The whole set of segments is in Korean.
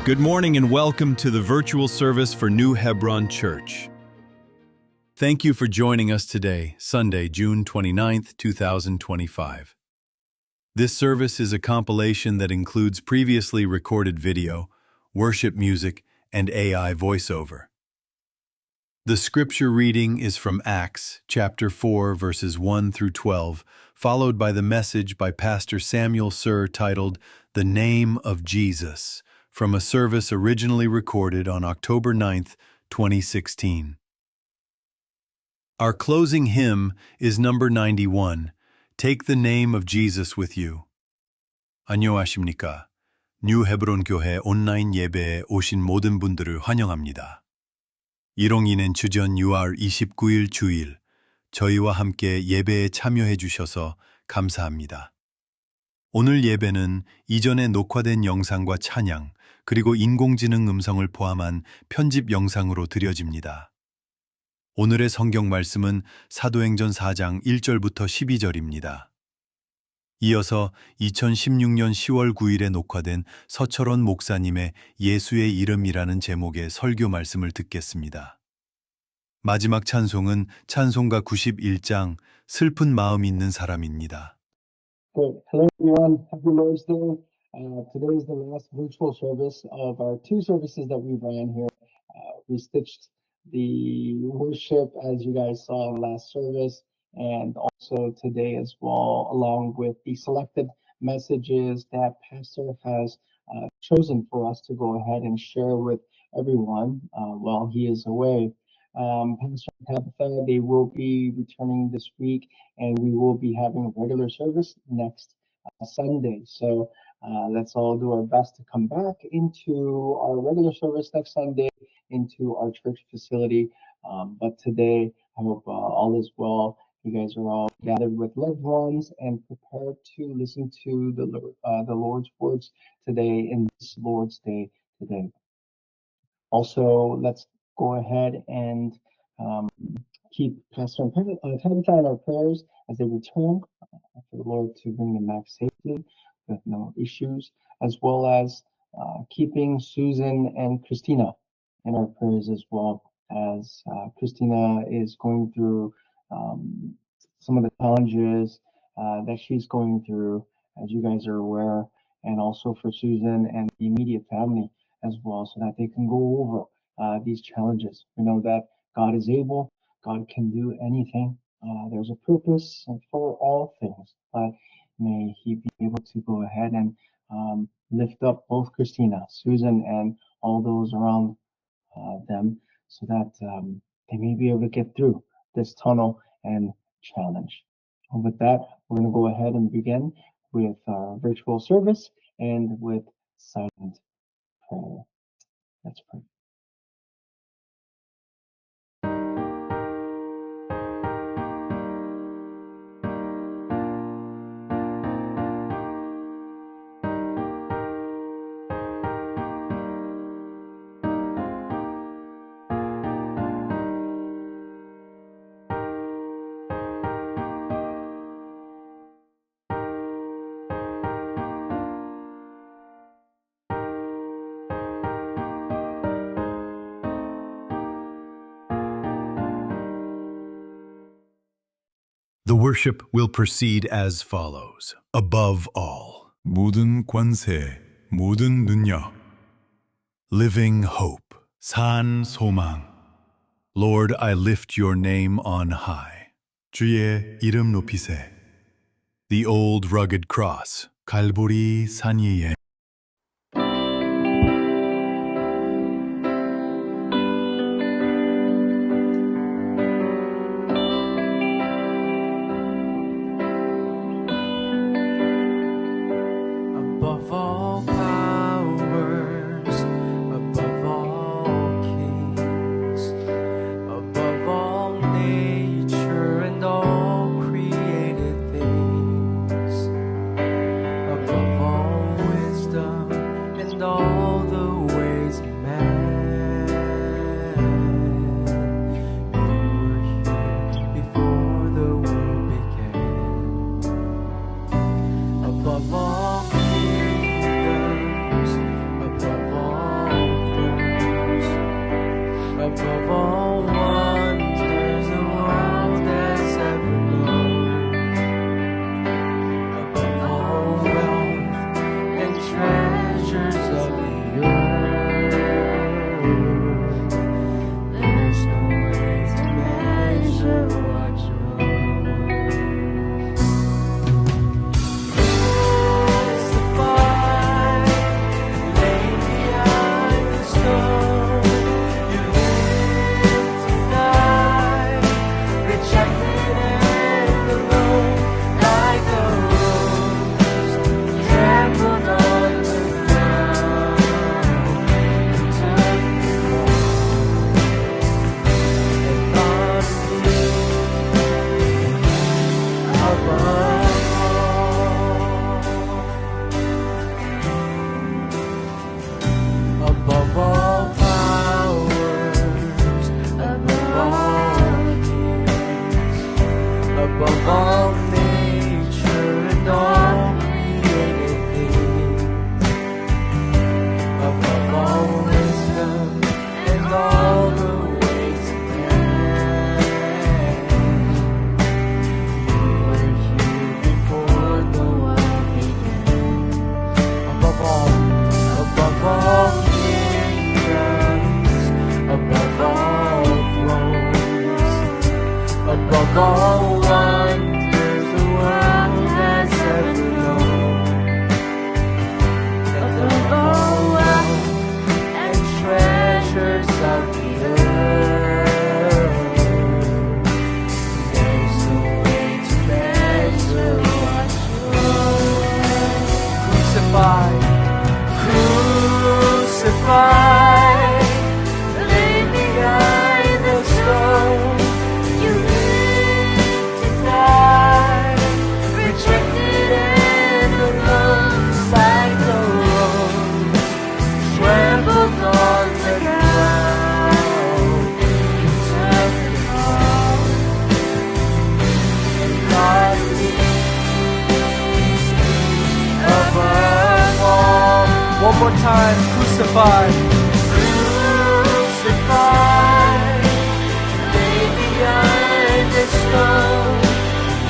Good morning and welcome to the virtual service for New Hebron Church. Thank you for joining us today, Sunday, June 29th, 2025. This service is a compilation that includes previously recorded video, worship music, and AI voiceover. The scripture reading is from Acts chapter 4, verses 1 through 12, followed by the message by Pastor Samuel Sir titled The Name of Jesus, from a service originally recorded on October 9th, 2016. Our closing hymn is number 91, Take the Name of Jesus with You. 안녕하십니까? 뉴 헤브론 교회 온라인 예배에 오신 모든 분들을 환영합니다. 102년 주전 6월 29일 주일, 저희와 함께 예배에 참여해 주셔서 감사합니다. 오늘 예배는 이전에 녹화된 영상과 찬양, 그리고 인공지능 음성을 포함한 편집 영상으로 드려집니다. 오늘의 성경 말씀은 사도행전 4장 1절부터 12절입니다. 이어서 2016년 10월 9일에 녹화된 서철원 목사님의 예수의 이름이라는 제목의 설교 말씀을 듣겠습니다. 마지막 찬송은 찬송가 91장 슬픈 마음 있는 사람입니다. Great. Hello, everyone. Happy Lord's Day. Today is the last virtual service of our two services that we ran here. We stitched the worship as you guys saw in last service, and also today as well, along with the selected messages that Pastor has chosen for us to go ahead and share with everyone while he is away. Pastor and Tabitha, they will be returning this week, and we will be having a regular service next Sunday. So let's all do our best to come back into our regular service next Sunday, into our church facility. But today, I hope all is well. You guys are all gathered with loved ones and prepared to listen to the Lord's words today in this Lord's Day today. Also, let's go ahead and keep Pastor and Tabitha in our prayers as they return for the Lord to bring them back safely with no issues, as well as keeping Susan and Christina in our prayers as well, as Christina is going through some of the challenges that she's going through, as you guys are aware, and also for Susan and the immediate family as well, so that they can go over these challenges. We know that God is able, God can do anything. There's a purpose for all things, but may He be able to go ahead and lift up both Christina, Susan, and all those around them, so that they may be able to get through this tunnel and challenge. And with that, we're going to go ahead and begin with our virtual service and with silent prayer. Let's pray. The worship will proceed as follows. Above all, 모든 권세, 모든 능력, living hope, 산 소망. Lord, I lift your name on high. 주의 이름 높이세. The old rugged cross, 갈보리 산 위에. Above all wisdom. crucified, laid behind the stone. You lived to die, rejected and alone, like a rose, trampled on the ground. You took it all, and God above all. One more time, crucified, crucified, laid behind the stone.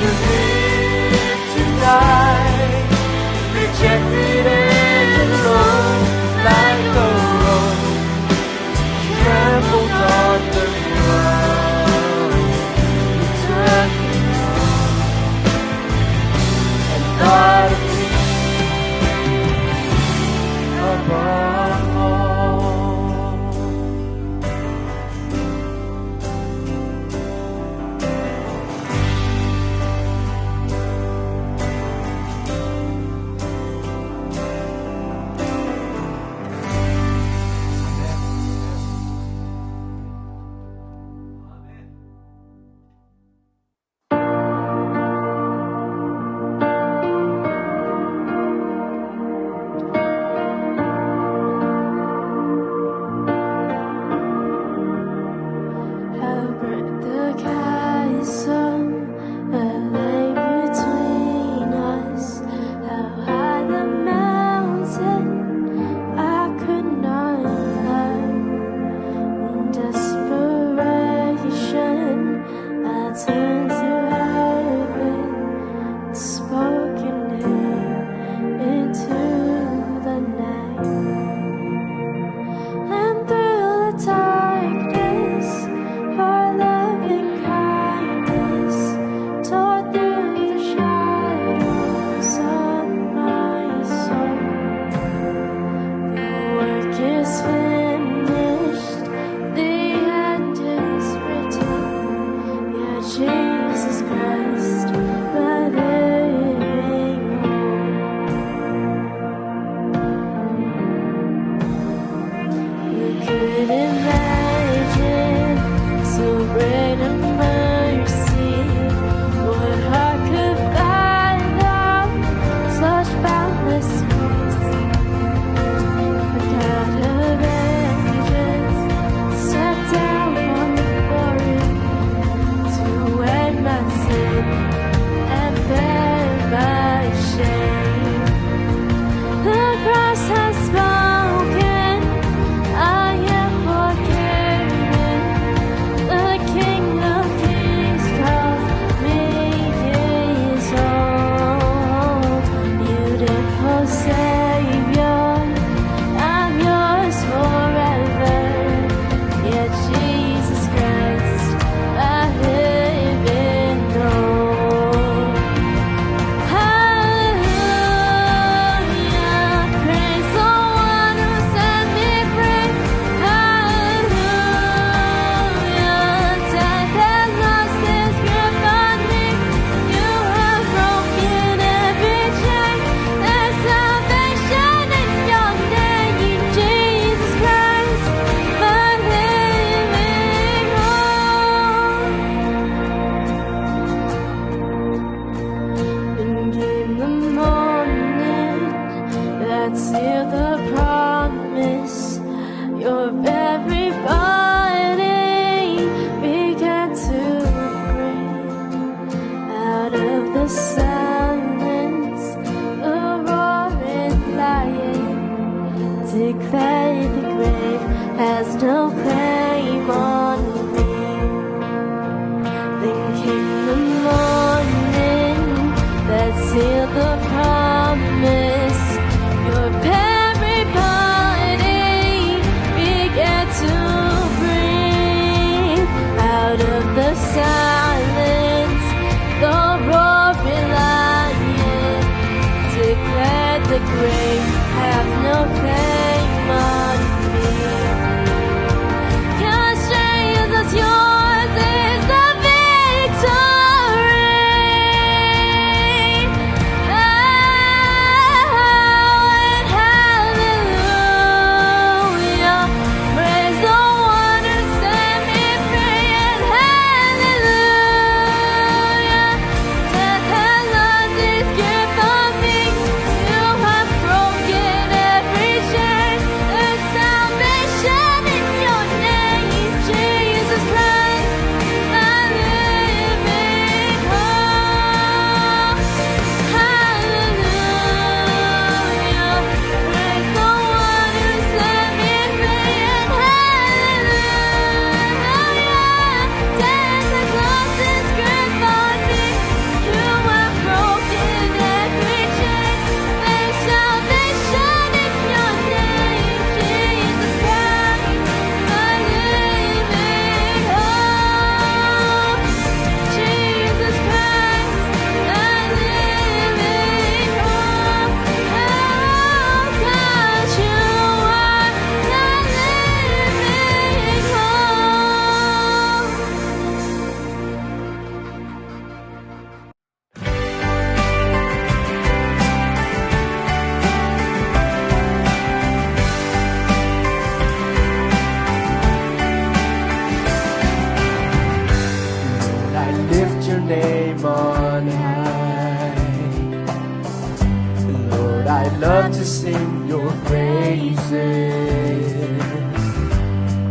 You lived to die, rejected and alone, like a rose, trampled on the ground. You took it all, and God above all.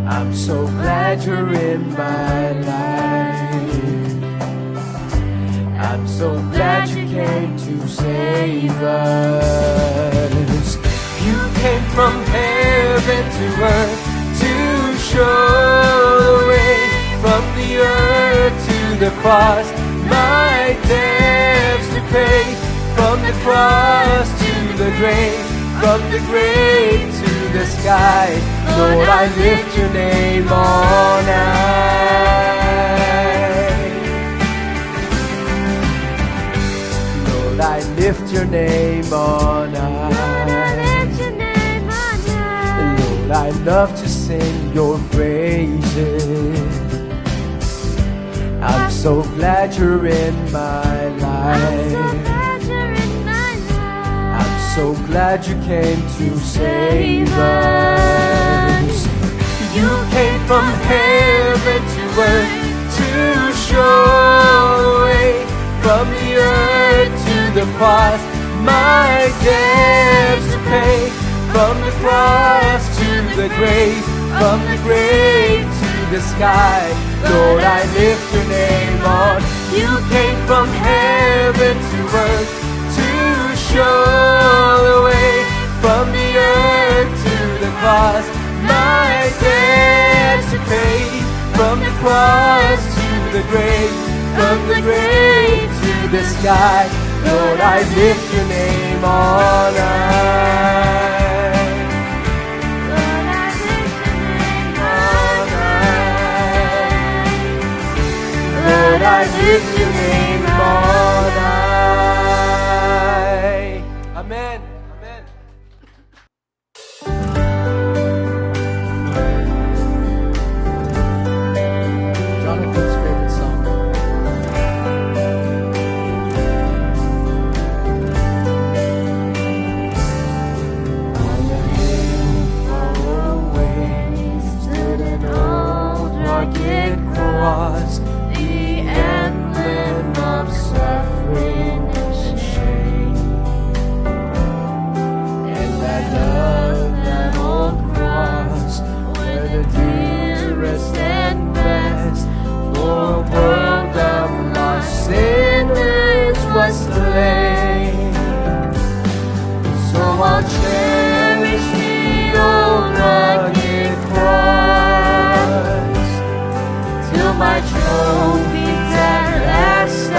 I'm so glad you're in my life. I'm so glad you came to save us. You came from heaven to earth to show the way, from the earth to the cross, my debts to pay, from the cross to the grave, from the grave to the sky. Lord, I lift your name on high. Lord, I lift your name on high. Lord, I love to sing your praises. I'm so glad you're in my life. I'm so glad you came to save us. You came from heaven to earth to show the way, from the earth to the cross, my debts to pay, from the cross to the grave, from the grave to the sky. Lord, I lift your name on. You came from heaven to earth to show the way, from the earth to the cross, my debts to pay, from the cross to the grave, from the grave to the sky. Lord, I lift your name on high. Lord, I lift your name on high. Amen. Amen. Jonathan's favorite song. On a hill far away stood an old rugged cross, emblem of suffering and shame. And I love that old cross, where the dearest and best for a world of lost sinners was slain. So I'll cherish the old rugged cross till my trophies at last I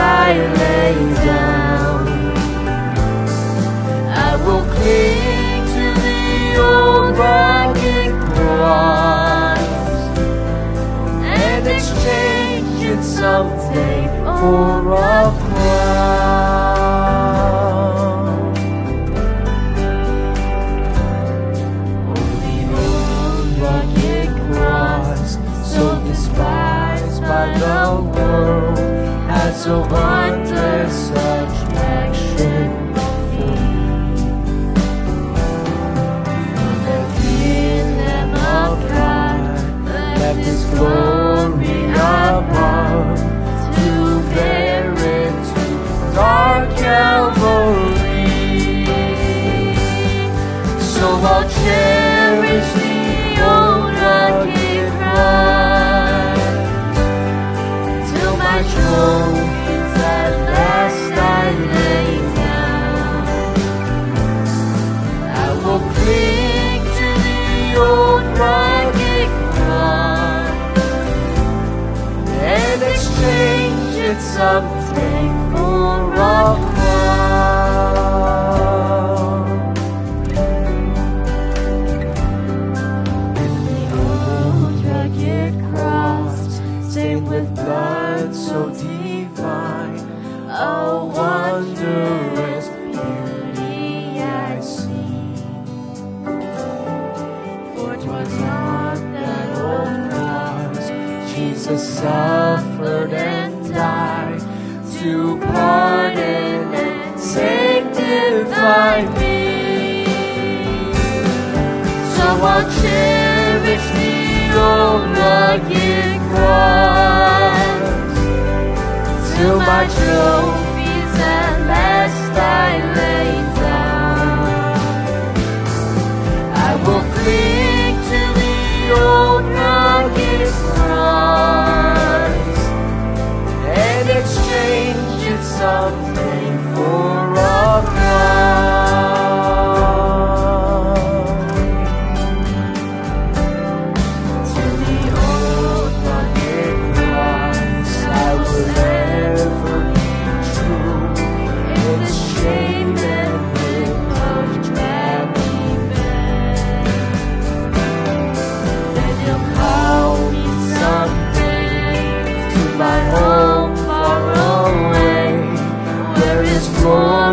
lay down. I will cling to the old rugged cross and exchange it someday for a crown. Oh, the old rugged cross, so despised by the world, has a wondrous attraction for me. For the dear Lamb of God left His glory above to bear it to dark Calvary. So I'll cherish the old rugged cross till my trophies at last I lay down. I will cling to the old rugged cross and exchange it someday for a crown. The old rugged cross, stained with blood so divine, a wondrous beauty I see. For 'twas on that old cross Jesus suffered and died to pardon and sanctify me. So I'll cherish the old rugged cross till my trophies at last I lay down. I will cling to the old cross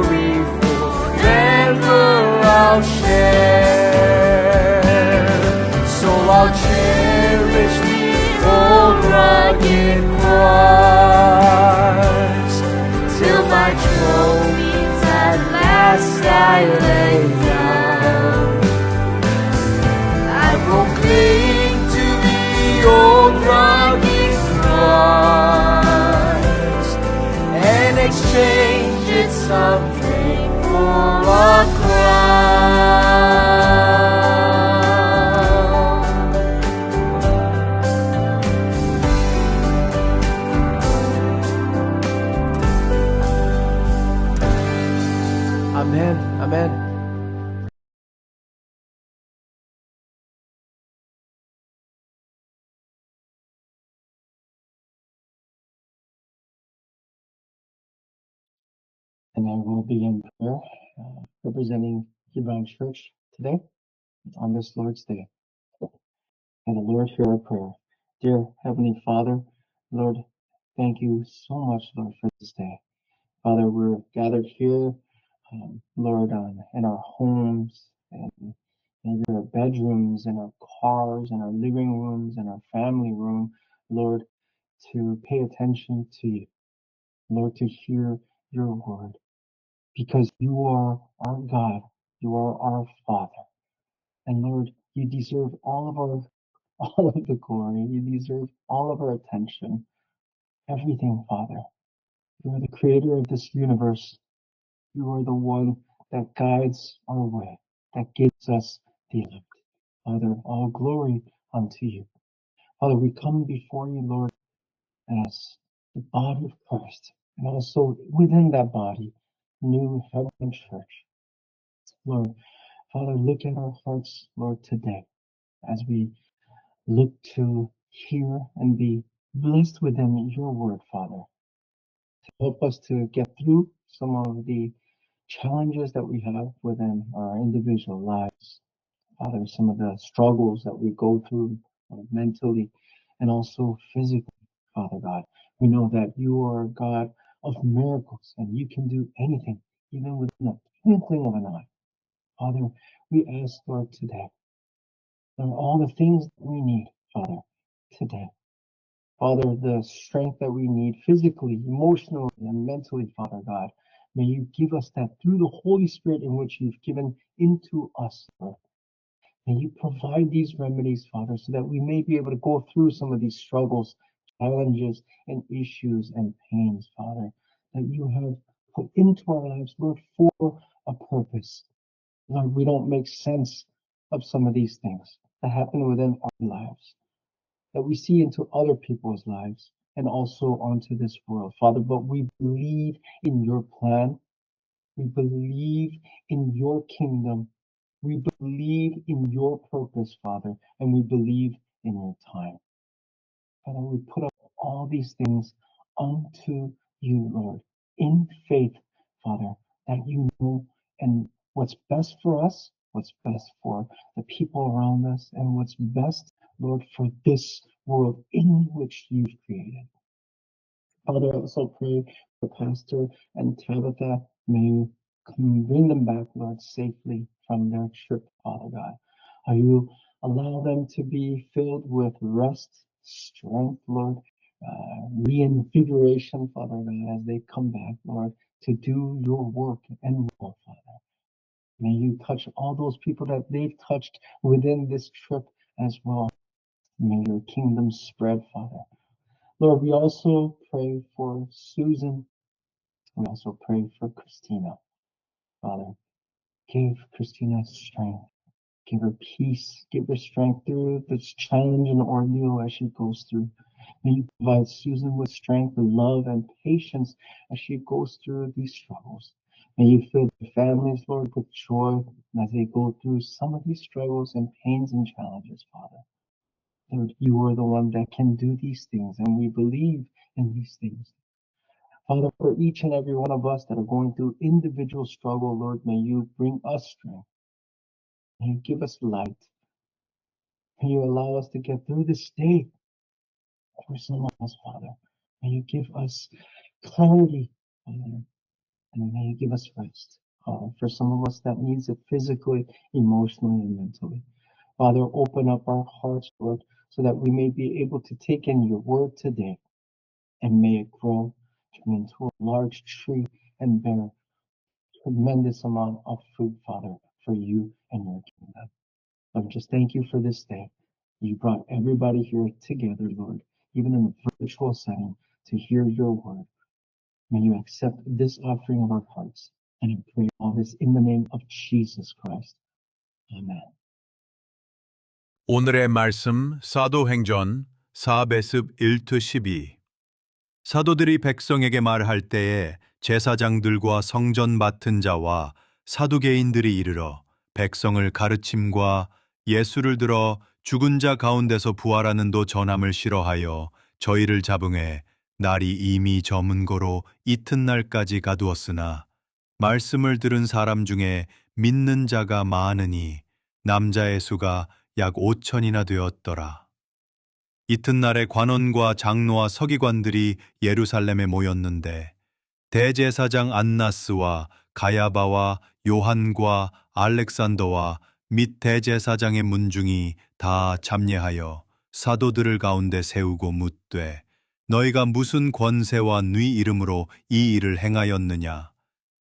glory forever I'll share. So I'll cherish the old rugged cross till my trophies at last I lay down. I will cling to the old rugged cross and exchange it someday for a crown. Amen. Amen. And I will begin prayer, representing Hebron Church today on this Lord's Day. May the Lord hear our prayer. Dear Heavenly Father, Lord, thank you so much, Lord, for this day. Father, we're gathered here, Lord, in our homes and maybe our bedrooms and our cars and our living rooms and our family room, Lord, to pay attention to you, Lord, to hear your word, because you are our God, you are our Father, and Lord, you deserve all of the glory, you deserve all of our attention, everything, Father. You are the creator of this universe. You are the one that guides our way, that gives us the elect. Father, all glory unto you. Father, we come before you, Lord, as the body of Christ, and also within that body, New Hebron Church. Lord, Father, look at our hearts, Lord, today, as we look to hear and be blessed within your word, Father. Help us to get through some of the challenges that we have within our individual lives. Father, some of the struggles that we go through mentally and also physically, Father God. We know that you are a God of miracles and you can do anything, even within a twinkling of an eye. Father, we ask, Lord, today, Lord, all the things that we need, Father, today. Father, the strength that we need physically, emotionally, and mentally, Father God. May you give us that through the Holy Spirit in which you've given into us, Lord. May you provide these remedies, Father, so that we may be able to go through some of these struggles, challenges, and issues and pains, Father, that you have put into our lives, Lord, for a purpose. Lord, we don't make sense of some of these things that happen within our lives, that we see into other people's lives and also onto this world, Father. But we believe in your plan. We believe in your kingdom. We believe in your purpose, Father, and we believe in your time. Father, we put up all these things unto you, Lord, in faith, Father, that you know and what's best for us, what's best for the people around us, and what's best, Lord, for this world in which you've created. Father, I also pray for Pastor and Tabitha. May you bring them back, Lord, safely from their trip, Father God. You allow them to be filled with rest, strength, Lord, reinvigoration, Father God, as they come back, Lord, to do your work and will, Father. May you touch all those people that they've touched within this trip as well. May your kingdom spread, Father. Lord, we also pray for Susan. We also pray for Christina. Father, give Christina strength. Give her peace. Give her strength through this challenge and ordeal as she goes through. May you provide Susan with strength, love, and patience as she goes through these struggles. May you fill the families, Lord, with joy as they go through some of these struggles and pains and challenges, Father. Lord, you are the one that can do these things, and we believe in these things. Father, for each and every one of us that are going through individual struggle, Lord, may you bring us strength. May you give us light. May you allow us to get through this day for someone else, Father. May you give us clarity, Father, and may you give us rest. For some of us that needs it physically, emotionally, and mentally. Father, open up our hearts, Lord, so that we may be able to take in your word today, and may it grow, turn into a large tree, and bear tremendous amount of fruit, Father, for you and your kingdom. Lord, just thank you for this day. You brought everybody here together, Lord, even in the virtual setting, to hear your word. May you accept this offering of our hearts. And I pray all this in the name of Jesus Christ. Amen. 오늘의 말씀 사도행전 4배습 1-12. 사도들이 백성에게 말할 때에 제사장들과 성전 맡은 자와 사두개인들이 이르러 백성을 가르침과 예수를 들어 죽은 자 가운데서 부활하는도 전함을 싫어하여 저희를 잡응해 날이 이미 저문 거로 이튿날까지 가두었으나 말씀을 들은 사람 중에 믿는 자가 많으니 남자의 수가 약 5천이나 되었더라. 이튿날에 관원과 장로와 서기관들이 예루살렘에 모였는데 대제사장 안나스와 가야바와 요한과 알렉산더와 및 대제사장의 문중이 다 참례하여 사도들을 가운데 세우고 묻되 너희가 무슨 권세와 네 이름으로 이 일을 행하였느냐.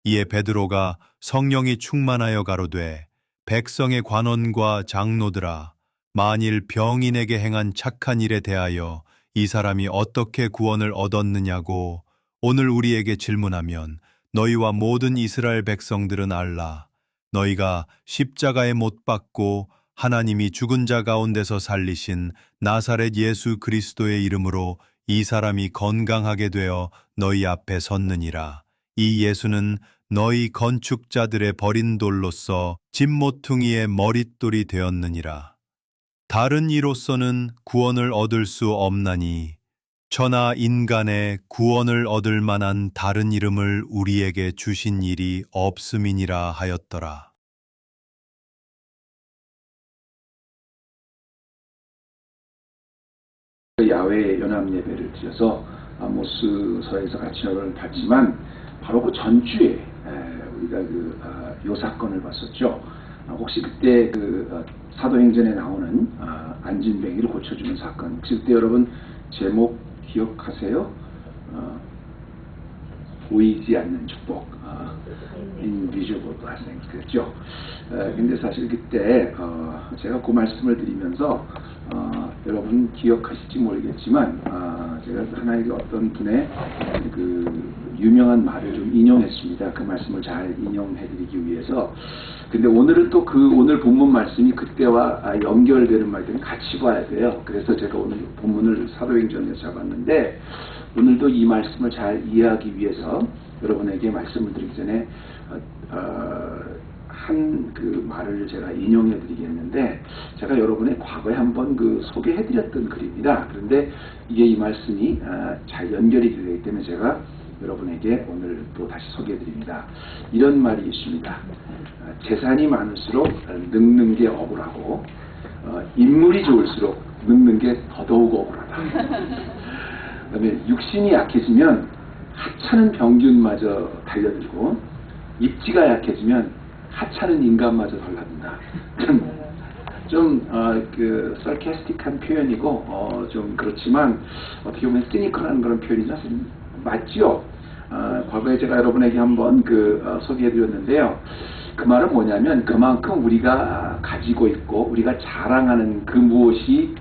이에 베드로가 성령이 충만하여 가로되 백성의 관원과 장로들아 만일 병인에게 행한 착한 일에 대하여 이 사람이 어떻게 구원을 얻었느냐고 오늘 우리에게 질문하면 너희와 모든 이스라엘 백성들은 알라. 너희가 십자가에 못 박고 하나님이 죽은 자 가운데서 살리신 나사렛 예수 그리스도의 이름으로 이 사람이 건강하게 되어 너희 앞에 섰느니라. 이 예수는 너희 건축자들의 버린 돌로서 집모퉁이의 머릿돌이 되었느니라. 다른 이로서는 구원을 얻을 수 없나니 천하 인간의 구원을 얻을 만한 다른 이름을 우리에게 주신 일이 없음이니라 하였더라. 야외 연합 예배를 드려서 아모스서에서 같이 연락을 받지만 바로 그 전주에 우리가 요 사건을 봤었죠. 혹시 그때 사도행전에 나오는 안진뱅이를 고쳐주는 사건, 혹시 그때 여러분 제목 기억하세요? 보이지 않는 축복, invisible blessings 그랬죠. 근데 사실 그때 제가 그 말씀을 드리면서 여러분 기억하실지 모르겠지만 제가 하나의 어떤 분의 유명한 말을 좀 인용했습니다. 그 말씀을 잘 인용해드리기 위해서. 근데 오늘은 또 오늘 본문 말씀이 그때와 연결되는 말들은 같이 봐야 돼요. 그래서 제가 오늘 본문을 사도행전에서 잡았는데 오늘도 이 말씀을 잘 이해하기 위해서 여러분에게 말씀을 드리기 전에 한 말을 제가 인용해 드리겠는데 제가 여러분의 과거에 한번 소개해 드렸던 글입니다. 그런데 이게 이 말씀이 잘 연결이 되기 때문에 제가 여러분에게 오늘 또 다시 소개해 드립니다. 이런 말이 있습니다. 재산이 많을수록 늙는 게 억울하고 인물이 좋을수록 늙는 게 더더욱 억울하다. 그다음에 육신이 약해지면 하찮은 병균마저 달려들고 입지가 약해지면 하찮은 인간마저 달라든다. 좀 sarcastic한 표현이고 좀 그렇지만 어떻게 보면 cynical한 그런 표현이 사실 맞죠. 과거에 제가 여러분에게 한번 소개해드렸는데요. 그 말은 뭐냐면 그만큼 우리가 가지고 있고 우리가 자랑하는 그 무엇이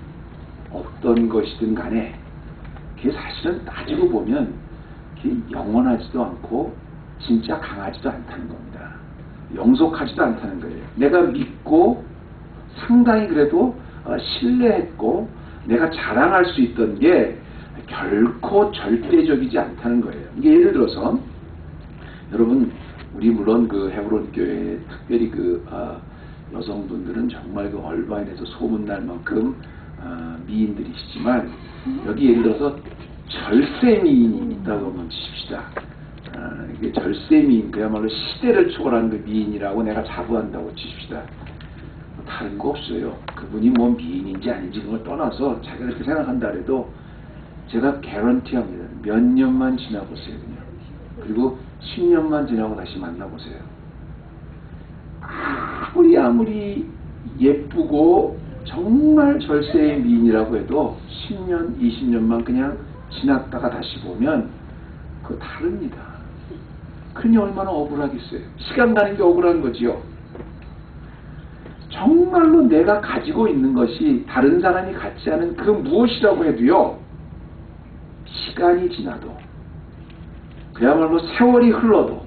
어떤 것이든 간에 그게 사실은 따지고 보면 그게 영원하지도 않고 진짜 강하지도 않다는 겁니다. 영속하지도 않다는 거예요. 내가 믿고 상당히 그래도 신뢰했고 내가 자랑할 수 있던 게 결코 절대적이지 않다는 거예요. 이게 예를 들어서 여러분 우리 물론 헤브론 교회 특별히 여성분들은 정말 얼바인에서 소문날 만큼 미인들이시지만 여기 예를 들어서 절세 미인이 있다고 한번 치십시다. 이게 절세 미인 그야말로 시대를 초월한 미인이라고 내가 자부한다고 치십시다. 다른 거 없어요. 그분이 미인인지 아닌지 그걸 떠나서 자기가 그렇게 생각한다 해도 제가 개런티합니다. 몇 년만 지나보세요. 그냥 그리고 10년만 지나고 다시 만나보세요. 아무리 예쁘고 정말 절세의 미인이라고 해도 10년, 20년만 그냥 지났다가 다시 보면 그거 다릅니다. 그러니 얼마나 억울하겠어요. 시간 가는 게 억울한 거지요. 정말로 내가 가지고 있는 것이 다른 사람이 갖지 않은 그 무엇이라고 해도요, 시간이 지나도 그야말로 세월이 흘러도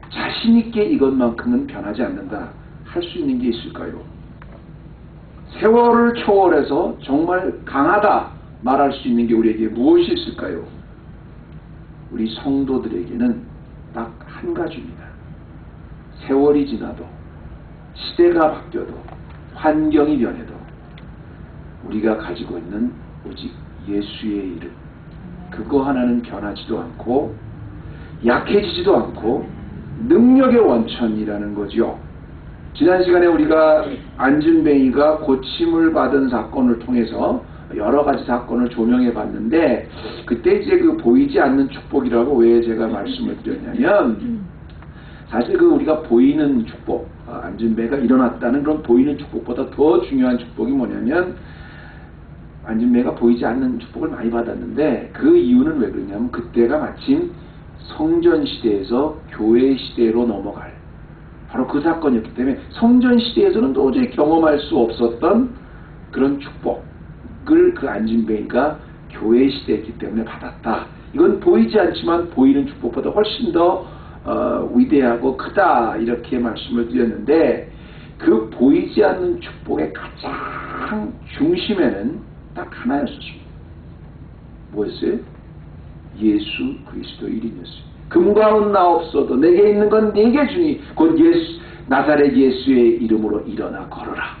자신있게 이것만큼은 변하지 않는다 할 수 있는 게 있을까요? 세월을 초월해서 정말 강하다 말할 수 있는 게 우리에게 무엇이 있을까요? 우리 성도들에게는 딱 한 가지입니다. 세월이 지나도, 시대가 바뀌어도, 환경이 변해도 우리가 가지고 있는 오직 예수의 이름, 그거 하나는 변하지도 않고 약해지지도 않고 능력의 원천이라는 거죠. 지난 시간에 우리가 안진뱅이가 고침을 받은 사건을 통해서 여러 가지 사건을 조명해 봤는데, 그때 이제 그 보이지 않는 축복이라고 왜 제가 말씀을 드렸냐면, 사실 그 우리가 보이는 축복, 안진뱅이가 일어났다는 그런 보이는 축복보다 더 중요한 축복이 뭐냐면, 안진뱅이가 보이지 않는 축복을 많이 받았는데, 그 이유는 왜 그러냐면 그때가 마침 성전 시대에서 교회 시대로 넘어갈 바로 그 사건이었기 때문에 성전 시대에서는 도저히 경험할 수 없었던 그런 축복을 그 안진뱅이가 교회 시대였기 때문에 받았다. 이건 보이지 않지만 보이는 축복보다 훨씬 더 위대하고 크다, 이렇게 말씀을 드렸는데, 그 보이지 않는 축복의 가장 중심에는 딱 하나였습니다. 뭐였어요? 예수 그리스도 이름이었어요. 금과 은 나 없어도 내게 있는 건 네게 주니 곧 예수, 나사렛 예수의 이름으로 일어나 걸어라.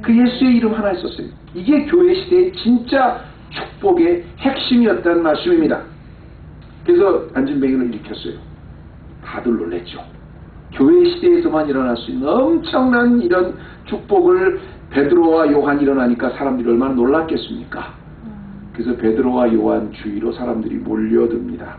그 예수의 이름 하나 있었어요. 이게 교회 시대의 진짜 축복의 핵심이었다는 말씀입니다. 그래서 안진뱅이를 일으켰어요. 다들 놀랬죠. 교회 시대에서만 일어날 수 있는 엄청난 이런 축복을 베드로와 요한이 일어나니까 사람들이 얼마나 놀랐겠습니까? 그래서 베드로와 요한 주위로 사람들이 몰려듭니다.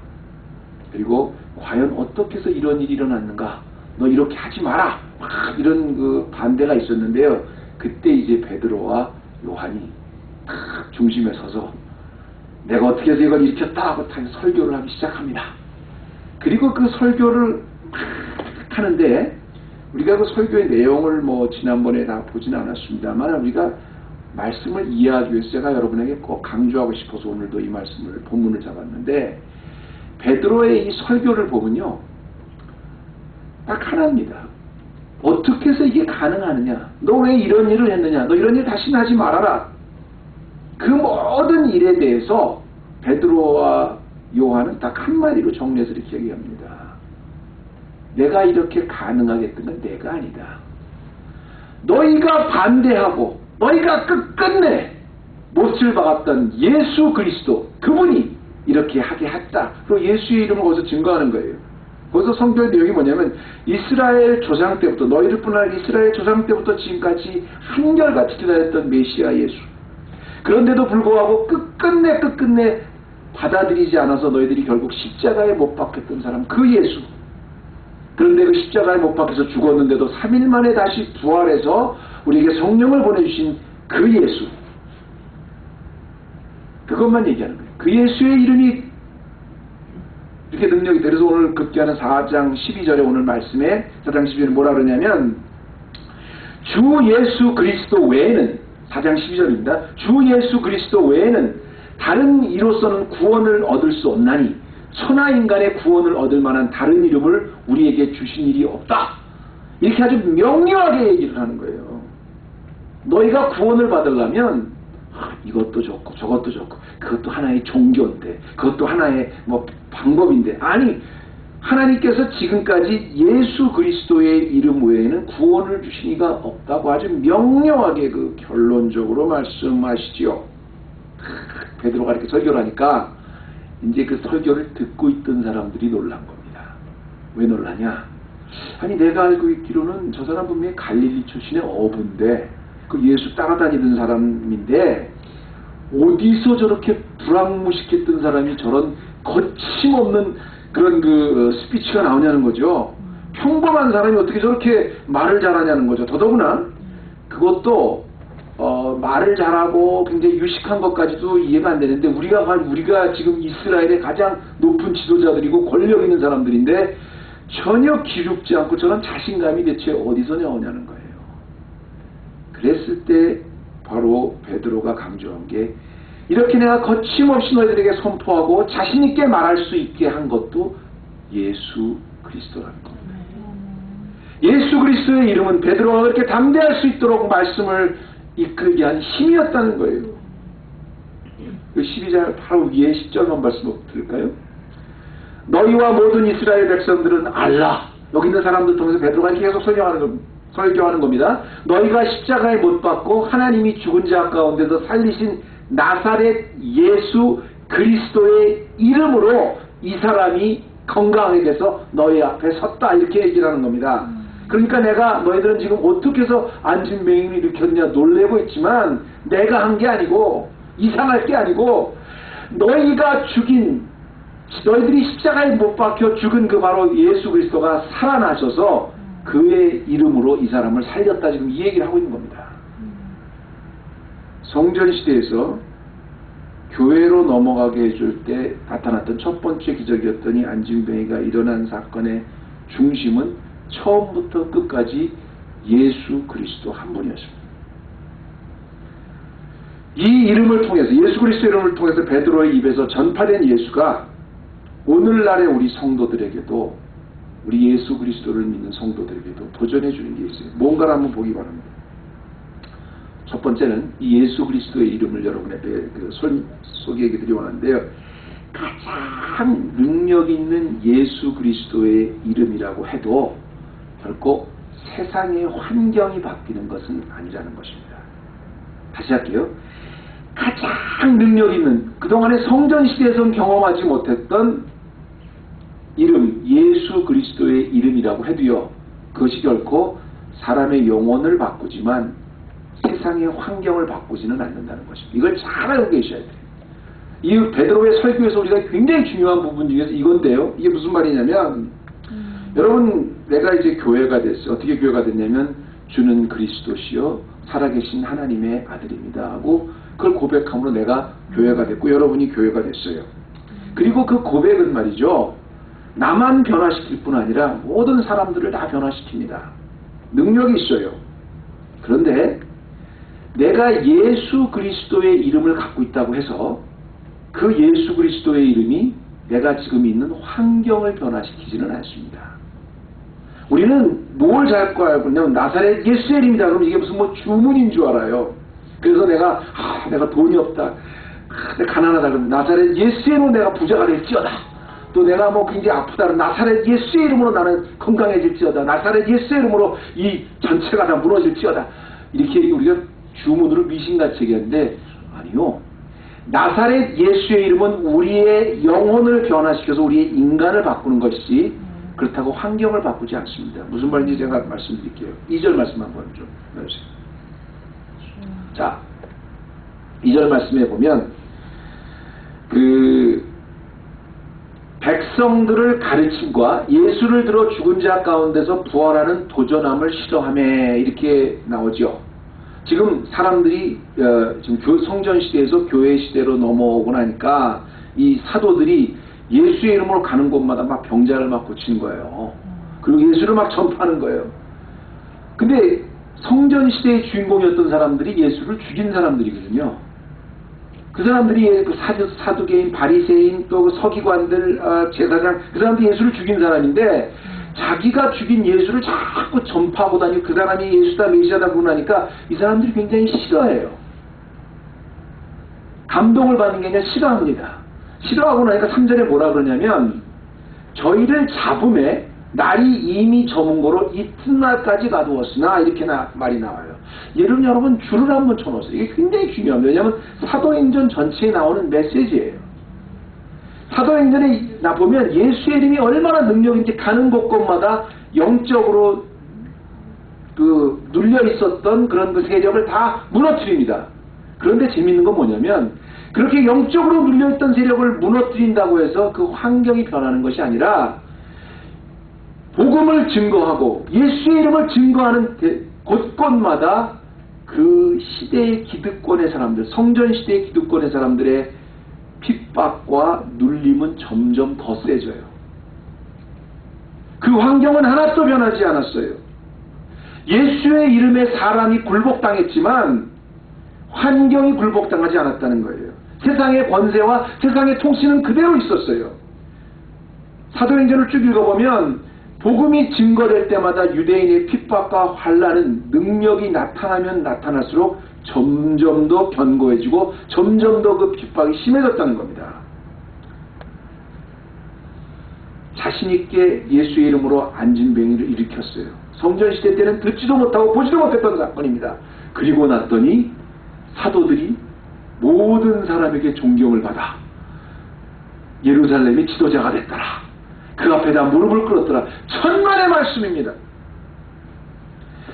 그리고 과연 어떻게 해서 이런 일이 일어났는가? 너 이렇게 하지 마라! 막 이런 그 반대가 있었는데요. 그때 이제 베드로와 요한이 딱 중심에 서서 내가 어떻게 해서 이걸 일으켰다 하고 설교를 하기 시작합니다. 그리고 그 설교를 막 하는데, 우리가 그 설교의 내용을 뭐 지난번에 다 보진 않았습니다만, 우리가 말씀을 이해하기 위해서 제가 여러분에게 꼭 강조하고 싶어서 오늘도 이 말씀을 본문을 잡았는데, 베드로의 이 설교를 보면요, 딱 하나입니다. 어떻게 해서 이게 가능하느냐? 너 왜 이런 일을 했느냐? 너 이런 일 다시는 하지 말아라. 그 모든 일에 대해서 베드로와 요한은 딱 한마디로 정리해서 이렇게 얘기합니다. 내가 이렇게 가능하게 했던 건 내가 아니다. 너희가 반대하고 너희가 끝끝내 못을 박았던 예수 그리스도, 그분이 이렇게 하게 했다. 그리고 예수의 이름을 거기서 증거하는 거예요. 거기서 성경의 내용이 뭐냐면, 이스라엘 조상 때부터, 너희들 뿐 아니라 이스라엘 조상 때부터 지금까지 한결같이 기다렸던 메시아 예수. 그런데도 불구하고 끝끝내 받아들이지 않아서 너희들이 결국 십자가에 못 박혔던 사람, 그 예수. 그런데 그 십자가에 못 박혀서 죽었는데도 3일 만에 다시 부활해서 우리에게 성령을 보내주신 그 예수. 그것만 얘기하는 거예요. 그 예수의 이름이 이렇게 능력이 돼. 그래서 오늘 급기야는 4장 12절에 오늘 말씀에 4장 12절에 뭐라 그러냐면, 주 예수 그리스도 외에는, 4장 12절입니다. 주 예수 그리스도 외에는 다른 이로서는 구원을 얻을 수 없나니 천하 인간의 구원을 얻을 만한 다른 이름을 우리에게 주신 일이 없다. 이렇게 아주 명료하게 얘기를 하는 거예요. 너희가 구원을 받으려면 이것도 좋고 저것도 좋고 그것도 하나의 종교인데, 그것도 하나의 뭐 방법인데, 아니, 하나님께서 지금까지 예수 그리스도의 이름 외에는 구원을 주신 이가 없다고 아주 명료하게 그 결론적으로 말씀하시지요. 베드로가 이렇게 설교를 하니까 이제 그 설교를 듣고 있던 사람들이 놀란 겁니다. 왜 놀라냐? 아니, 내가 알고 있기로는 저 사람 분명히 갈릴리 출신의 어부인데, 그 예수 따라다니던 사람인데, 어디서 저렇게 불황무식했던 사람이 저런 거침없는 그런 스피치가 나오냐는 거죠. 평범한 사람이 어떻게 저렇게 말을 잘하냐는 거죠. 더더구나 그것도 말을 잘하고 굉장히 유식한 것까지도 이해가 안 되는데 우리가 지금 이스라엘의 가장 높은 지도자들이고 권력 있는 사람들인데 전혀 기죽지 않고 저런 자신감이 대체 어디서 나오냐는 거예요. 그랬을 때 바로 베드로가 강조한 게 이렇게 내가 거침없이 너희들에게 선포하고 자신 있게 말할 수 있게 한 것도 예수 그리스도라는 겁니다. 예수 그리스도의 이름은 베드로가 그렇게 담대할 수 있도록 말씀을 이끌게 한 힘이었다는 거예요. 그 12절 바로 위에 10절만 말씀 들을까요? 너희와 모든 이스라엘 백성들은 알라. 여기 있는 사람들 통해서 베드로가 계속 설교하는 겁니다. 너희가 십자가에 못 박고 하나님이 죽은 자 가운데서 살리신 나사렛 예수 그리스도의 이름으로 이 사람이 건강하게 돼서 너희 앞에 섰다 이렇게 얘기를 하는 겁니다. 그러니까 내가 너희들은 지금 어떻게 해서 안진뱅이를 일으켰냐 놀래고 있지만 내가 한 게 아니고 이상할 게 아니고 너희들이 십자가에 못 박혀 죽은 그 바로 예수 그리스도가 살아나셔서 그의 이름으로 이 사람을 살렸다 지금 이 얘기를 하고 있는 겁니다. 성전시대에서 교회로 넘어가게 해줄 때 나타났던 첫 번째 기적이었더니 안진뱅이가 일어난 사건의 중심은 처음부터 끝까지 예수 그리스도 한 분이었습니다. 이 이름을 통해서 예수 그리스도 이름을 통해서 베드로의 입에서 전파된 예수가 오늘날의 우리 성도들에게도 우리 예수 그리스도를 믿는 성도들에게도 도전해 주는 게 있어요. 뭔가를 한번 보기 바랍니다. 첫 번째는 이 예수 그리스도의 이름을 여러분의 소개해 드리기 원하는데요. 가장 능력 있는 예수 그리스도의 이름이라고 해도 결코 세상의 환경이 바뀌는 것은 아니라는 것입니다. 다시 할게요. 가장 능력 있는 그동안의 성전시대에서는 경험하지 못했던 이름 예수 그리스도의 이름이라고 해도요. 그것이 결코 사람의 영혼을 바꾸지만 세상의 환경을 바꾸지는 않는다는 것입니다. 이걸 잘 알고 계셔야 돼요. 이 베드로의 설교에서 우리가 굉장히 중요한 부분 중에서 이건데요. 이게 무슨 말이냐면 여러분 내가 이제 교회가 됐어요. 어떻게 교회가 됐냐면 주는 그리스도시요 살아계신 하나님의 아들입니다 하고 그걸 고백함으로 내가 교회가 됐고 여러분이 교회가 됐어요. 그리고 그 고백은 말이죠. 나만 변화시킬 뿐 아니라 모든 사람들을 다 변화시킵니다. 능력이 있어요. 그런데 내가 예수 그리스도의 이름을 갖고 있다고 해서 그 예수 그리스도의 이름이 내가 지금 있는 환경을 변화시키지는 않습니다. 우리는 뭘 잘 알고 있냐면 나사렛 예수의 이름이다. 그러면 이게 무슨 주문인 줄 알아요. 그래서 내가 돈이 없다. 내가 가난하다. 그러면 나사렛 예수의 이름으로 내가 부자가 될지어다. 또 내가 굉장히 아프다. 나사렛 예수의 이름으로 나는 건강해질지어다. 나사렛 예수의 이름으로 이 전체가 다 무너질지어다. 이렇게 우리가 주문으로 미신같이 얘기하는데 아니요. 나사렛 예수의 이름은 우리의 영혼을 변화시켜서 우리의 인간을 바꾸는 것이지 그렇다고 환경을 바꾸지 않습니다. 무슨 말인지 제가 말씀드릴게요. 2절 말씀 한번 좀 해주세요. 자, 2절 말씀에 보면 백성들을 가르침과 예수를 들어 죽은 자 가운데서 부활하는 도전함을 싫어하며 이렇게 나오죠. 지금 사람들이 지금 성전 시대에서 교회 시대로 넘어오고 나니까 이 사도들이 예수의 이름으로 가는 곳마다 막 병자를 막 고치는 거예요. 그리고 예수를 막 전파하는 거예요. 근데 성전 시대의 주인공이었던 사람들이 예수를 죽인 사람들이거든요. 그 사람들이 그 사두개인, 바리새인, 또 그 서기관들, 제사장, 그 사람들이 예수를 죽인 사람인데 자기가 죽인 예수를 자꾸 전파하고 다니고 그 사람이 예수다 메시아다 그러고 나니까 이 사람들이 굉장히 싫어해요. 감동을 받는 게 아니라 싫어합니다. 싫어하고 나니까 3절에 뭐라 그러냐면 저희를 잡음에 날이 이미 저문 거로 이튿날까지 가두었으나 이렇게 말이 나와요. 여러분 줄을 한번 쳐놓으세요. 이게 굉장히 중요합니다. 왜냐하면 사도행전 전체에 나오는 메시지예요. 사도행전에 보면 예수의 이름이 얼마나 능력인지 가는 곳곳마다 영적으로 눌려 있었던 그런 그 세력을 다 무너뜨립니다. 그런데 재밌는 건 뭐냐면 그렇게 영적으로 눌려있던 세력을 무너뜨린다고 해서 그 환경이 변하는 것이 아니라 복음을 증거하고 예수의 이름을 증거하는 곳곳마다 그 시대의 기득권의 사람들, 성전 시대의 기득권의 사람들의 핍박과 눌림은 점점 더 세져요. 그 환경은 하나도 변하지 않았어요. 예수의 이름에 사람이 굴복당했지만 환경이 굴복당하지 않았다는 거예요. 세상의 권세와 세상의 통치는 그대로 있었어요. 사도행전을 쭉 읽어보면 복음이 증거될 때마다 유대인의 핍박과 환난은 능력이 나타나면 나타날수록 점점 더 견고해지고 점점 더 그 핍박이 심해졌다는 겁니다. 자신있게 예수의 이름으로 안진뱅이를 일으켰어요. 성전시대 때는 듣지도 못하고 보지도 못했던 사건입니다. 그리고 났더니 사도들이 모든 사람에게 존경을 받아 예루살렘의 지도자가 됐더라. 그 앞에다 무릎을 꿇었더라. 천만의 말씀입니다.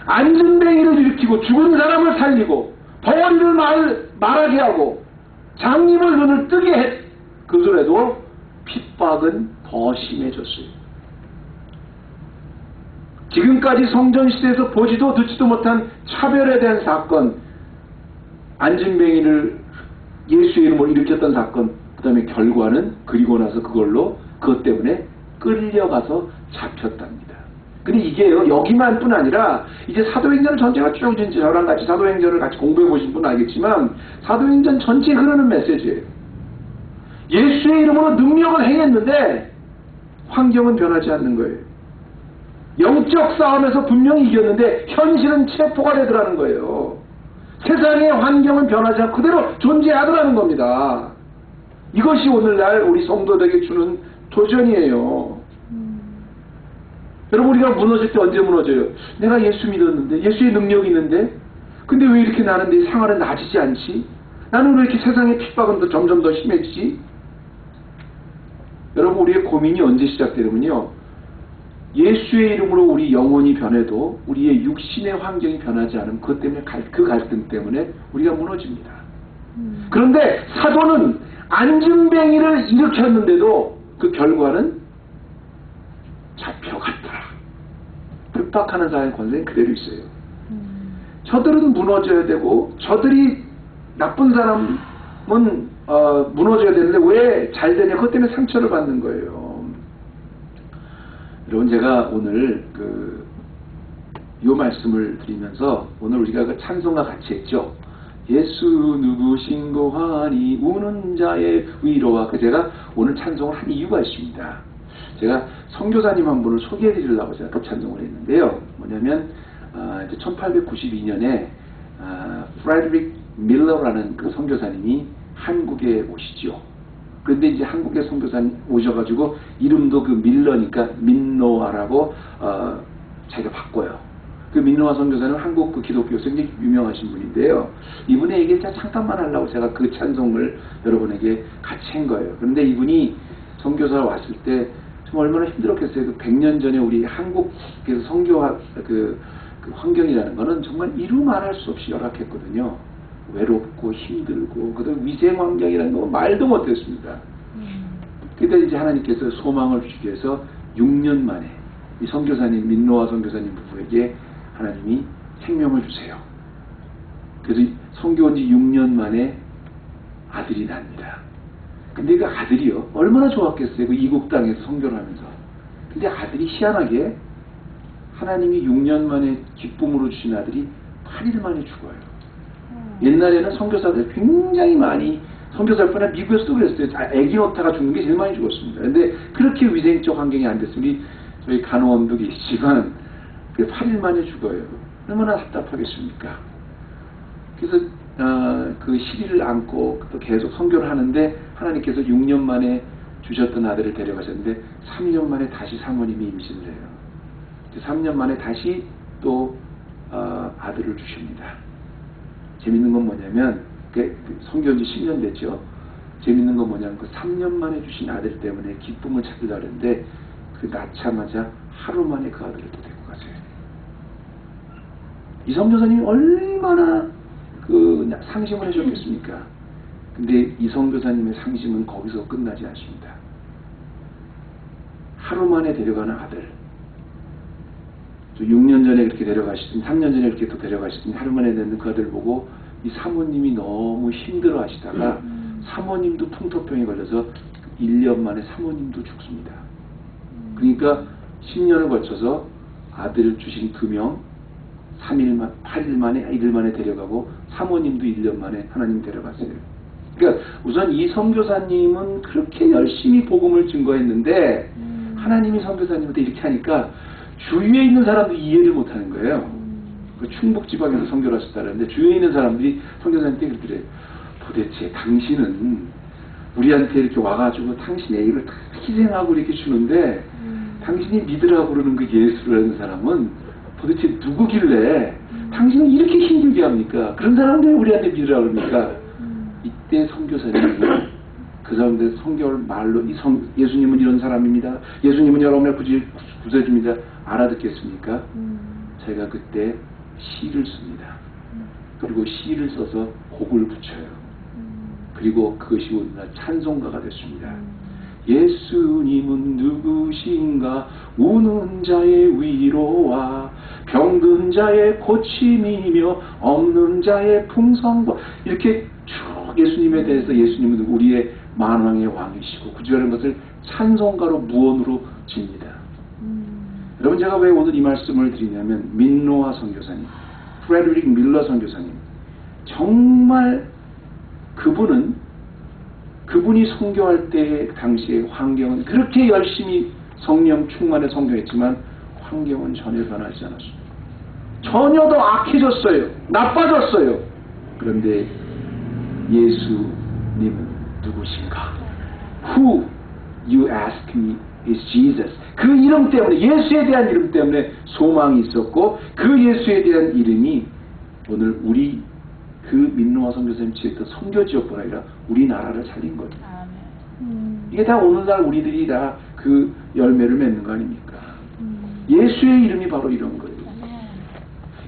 안진뱅이를 일으키고 죽은 사람을 살리고 덩어리를 말하게 하고 장님을 눈을 뜨게 했. 그래도 핍박은 더 심해졌어요. 지금까지 성전시대에서 보지도 듣지도 못한 차별에 대한 사건, 안진뱅이를 예수의 이름으로 일으켰던 사건, 그 다음에 결과는 그리고 나서 그것 때문에 끌려가서 잡혔답니다. 근데 이게요, 여기만 뿐 아니라 이제 사도행전 전체가 쭉 저랑 같이 사도행전을 같이 공부해 보신 분은 알겠지만 사도행전 전체에 흐르는 메시지예요. 예수의 이름으로 능력을 행했는데 환경은 변하지 않는 거예요. 영적 싸움에서 분명히 이겼는데 현실은 체포가 되더라는 거예요. 세상의 환경은 변하지 않고 그대로 존재하더라는 겁니다. 이것이 오늘날 우리 성도들에게 주는 도전이에요. 여러분, 우리가 무너질 때 언제 무너져요? 내가 예수 믿었는데, 예수의 능력이 있는데, 근데 왜 이렇게 나는 내 생활은 나아지지 않지? 나는 왜 이렇게 세상의 핍박은 점점 더 심해지지? 여러분, 우리의 고민이 언제 시작되냐면요, 예수의 이름으로 우리 영혼이 변해도 우리의 육신의 환경이 변하지 않으면 그것 때문에 그 갈등 때문에 우리가 무너집니다. 그런데 사도는 안진뱅이를 일으켰는데도 그 결과는 잡혀갔더라. 핍박하는 사람의 권세는 그대로 있어요. 저들은 무너져야 되고 저들이 나쁜 사람은 무너져야 되는데 왜 잘 되냐? 그것 때문에 상처를 받는 거예요. 여러분, 제가 오늘 요 말씀을 드리면서 오늘 우리가 그 찬송과 같이 했죠. 예수 누구신고 하니 우는 자의 위로와 제가 오늘 찬송을 한 이유가 있습니다. 제가 선교사님 한 분을 소개해 드리려고 제가 그 찬송을 했는데요. 뭐냐면 이제 1892년에 프레드릭 밀러라는 그 선교사님이 한국에 오시죠. 그런데 이제 한국에 선교사님 오셔가지고 이름도 그 밀러니까 민노아라고 자기가 바꿔요. 그 민노아 선교사는 한국 그 기독교에서 굉장히 유명하신 분인데요. 이분의 얘기를 잠깐만 하려고 제가 그 찬송을 여러분에게 같이 한 거예요. 그런데 이분이 선교사 왔을 때 정말 얼마나 힘들었겠어요. 그 100년 전에 우리 한국에서 선교할 그 환경이라는 거는 정말 이루 말할 수 없이 열악했거든요. 외롭고 힘들고 그다음 위생 환경이라는 거 말도 못했습니다. 그때 이제 하나님께서 소망을 주기 위해서 6년 만에 이 선교사님 민노아 선교사님 부부에게 하나님이 생명을 주세요. 그래서 선교 온 지 6년 만에 아들이 납니다. 근데 그 아들이요 얼마나 좋았겠어요. 그 이국 땅에서 선교를 하면서. 근데 아들이 희한하게 하나님이 6년 만에 기쁨으로 주신 아들이 8일 만에 죽어요. 옛날에는 선교사들 굉장히 많이 선교사일 뿐 아니라 미국에서도 그랬어요. 애기 놓다가 죽는 게 제일 많이 죽었습니다. 근데 그렇게 위생적 환경이 안 됐으니 저희 간호원도 계시지만 그 8일 만에 죽어요. 얼마나 답답하겠습니까? 그래서 그 시리를 안고 또 계속 선교를 하는데 하나님께서 6년 만에 주셨던 아들을 데려가셨는데 3년 만에 다시 사모님이 임신을 해요. 3년 만에 다시 또 아들을 주십니다. 재밌는 건 뭐냐면 선교한 지 10년 됐죠. 재밌는 건 뭐냐면 그 3년 만에 주신 아들 때문에 기쁨을 찾으려고 했는데 그 낳자마자 하루 만에 그 아들을 또 데리고 가세요. 이 선교사님이 얼마나 그 상심을 하셨겠습니까? 근데 이 선교사님의 상심은 거기서 끝나지 않습니다. 하루 만에 데려가는 아들, 6년 전에 그렇게 데려가시더니 3년 전에 그렇게 또 데려가시더니 하루 만에 되는 그 아들 보고 이 사모님이 너무 힘들어 하시다가 사모님도 풍토병에 걸려서 1년 만에 사모님도 죽습니다. 그러니까 10년을 거쳐서 아들 주신 2명 8일 만에 1일 만에 데려가고 사모님도 1년 만에 하나님 데려갔어요. 그러니까 우선 이 선교사님은 그렇게 열심히 복음을 증거했는데 하나님이 선교사님한테 이렇게 하니까 주위에 있는 사람들이 이해를 못하는 거예요. 그 충북 지방에서 선교를 하셨다는데 주위에 있는 사람들이 선교사님한테 그러더래요. 도대체 당신은 우리한테 이렇게 와가지고 당신의 애를 다 희생하고 이렇게 주는데 당신이 믿으라고 그러는 그 예수라는 사람은 도대체 누구길래 당신은 이렇게 힘들게 합니까? 그런 사람들이 우리한테 믿으라고 그러니까 이때 선교사님이 그 사람들 성경을 말로 예수님은 이런 사람입니다. 예수님은 여러분의 구세주입니다. 알아듣겠습니까? 제가 그때 시를 씁니다. 그리고 시를 써서 곡을 붙여요. 그리고 그것이 오늘날 찬송가가 됐습니다. 예수님은 누구신가? 우는 자의 위로와 병든 자의 고침이며 없는 자의 풍성과 이렇게 쭉 예수님에 대해서 예수님은 우리의 만왕의 왕이시고 구주라는 것을 찬송가로 무언으로 집니다. 여러분 제가 왜 오늘 이 말씀을 드리냐면 민노아 선교사님, 프레드릭 밀러 선교사님 정말 그분이 선교할 때 당시의 환경은 그렇게 열심히 성령 충만에 선교했지만 환경은 전혀 변하지 않았습니다. 전혀 더 악해졌어요. 나빠졌어요. 그런데 예수님은 누구신가? Who you ask me is Jesus. 그 이름 때문에 예수에 대한 이름 때문에 소망이 있었고 그 예수에 대한 이름이 오늘 우리 그 민노아 선교사님 지었던 선교지역뿐 아니라 우리나라를 살린 거죠. 이게 다 오늘날 우리들이 다 그 열매를 맺는 거 아닙니까? 예수의 이름이 바로 이런 거예요.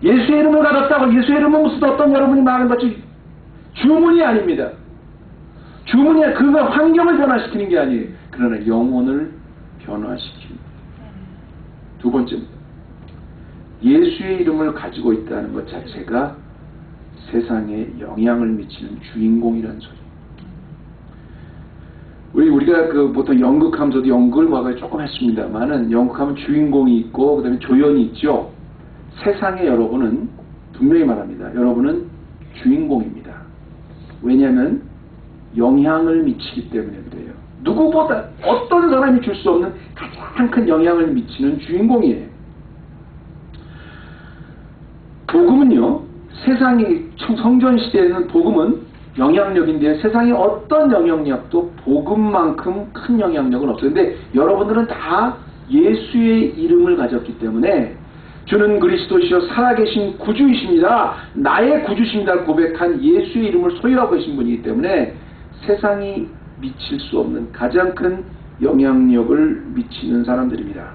예수의 이름을 가졌다고 예수의 이름은 무슨 어떤 여러분이 말하는 것이 주문이 아닙니다. 주문이 그거 환경을 변화시키는 게 아니에요. 그러나 영혼을 변화시킵니다. 두 번째입니다. 예수의 이름을 가지고 있다는 것 자체가 세상에 영향을 미치는 주인공이라는 소리. 우리가 보통 연극하면서도 연극을 과거에 조금 했습니다만은 연극하면 주인공이 있고 그 다음에 조연이 있죠. 세상에 여러분은 분명히 말합니다. 여러분은 주인공입니다. 왜냐하면 영향을 미치기 때문에 그래요. 누구보다 어떤 사람이 줄 수 없는 가장 큰 영향을 미치는 주인공이에요. 복음은요. 세상이 성전 시대에는 복음은 영향력인데 세상의 어떤 영향력도 복음만큼 큰 영향력은 없어요. 근데 여러분들은 다 예수의 이름을 가졌기 때문에 주는 그리스도시요 살아계신 구주이십니다. 나의 구주십니다. 고백한 예수의 이름을 소유하고 계신 분이기 때문에 세상이 미칠 수 없는 가장 큰 영향력을 미치는 사람들입니다.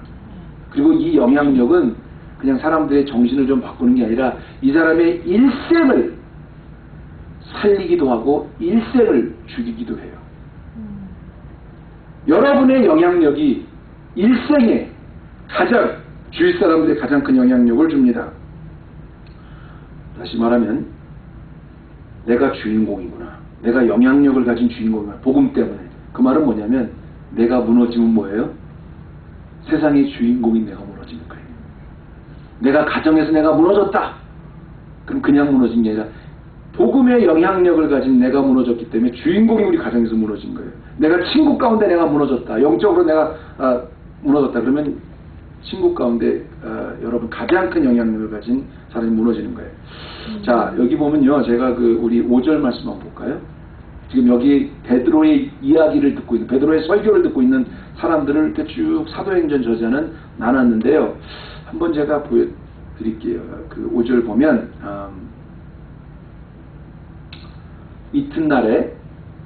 그리고 이 영향력은 그냥 사람들의 정신을 좀 바꾸는 게 아니라 이 사람의 일생을 살리기도 하고 일생을 죽이기도 해요. 여러분의 영향력이 일생에 가장 주위 사람들의 가장 큰 영향력을 줍니다. 다시 말하면 내가 주인공이구나. 내가 영향력을 가진 주인공이구나. 복음 때문에. 그 말은 뭐냐면 내가 무너지면 뭐예요? 세상의 주인공인 내가 무너지는 거예요. 내가 가정에서 내가 무너졌다. 그럼 그냥 무너진 게 아니라 복음의 영향력을 가진 내가 무너졌기 때문에 주인공이 우리 가정에서 무너진 거예요. 내가 친구 가운데 내가 무너졌다. 영적으로 내가 무너졌다. 그러면 친구 가운데 여러분 가장 큰 영향력을 가진 사람이 무너지는 거예요. 자, 여기 보면요. 제가 우리 5절 말씀 한번 볼까요? 지금 여기 베드로의 이야기를 듣고 있는, 베드로의 설교를 듣고 있는 사람들을 이렇게 쭉 사도행전 저자는 나눴는데요. 한번 제가 보여드릴게요. 그 5절 보면 이튿날에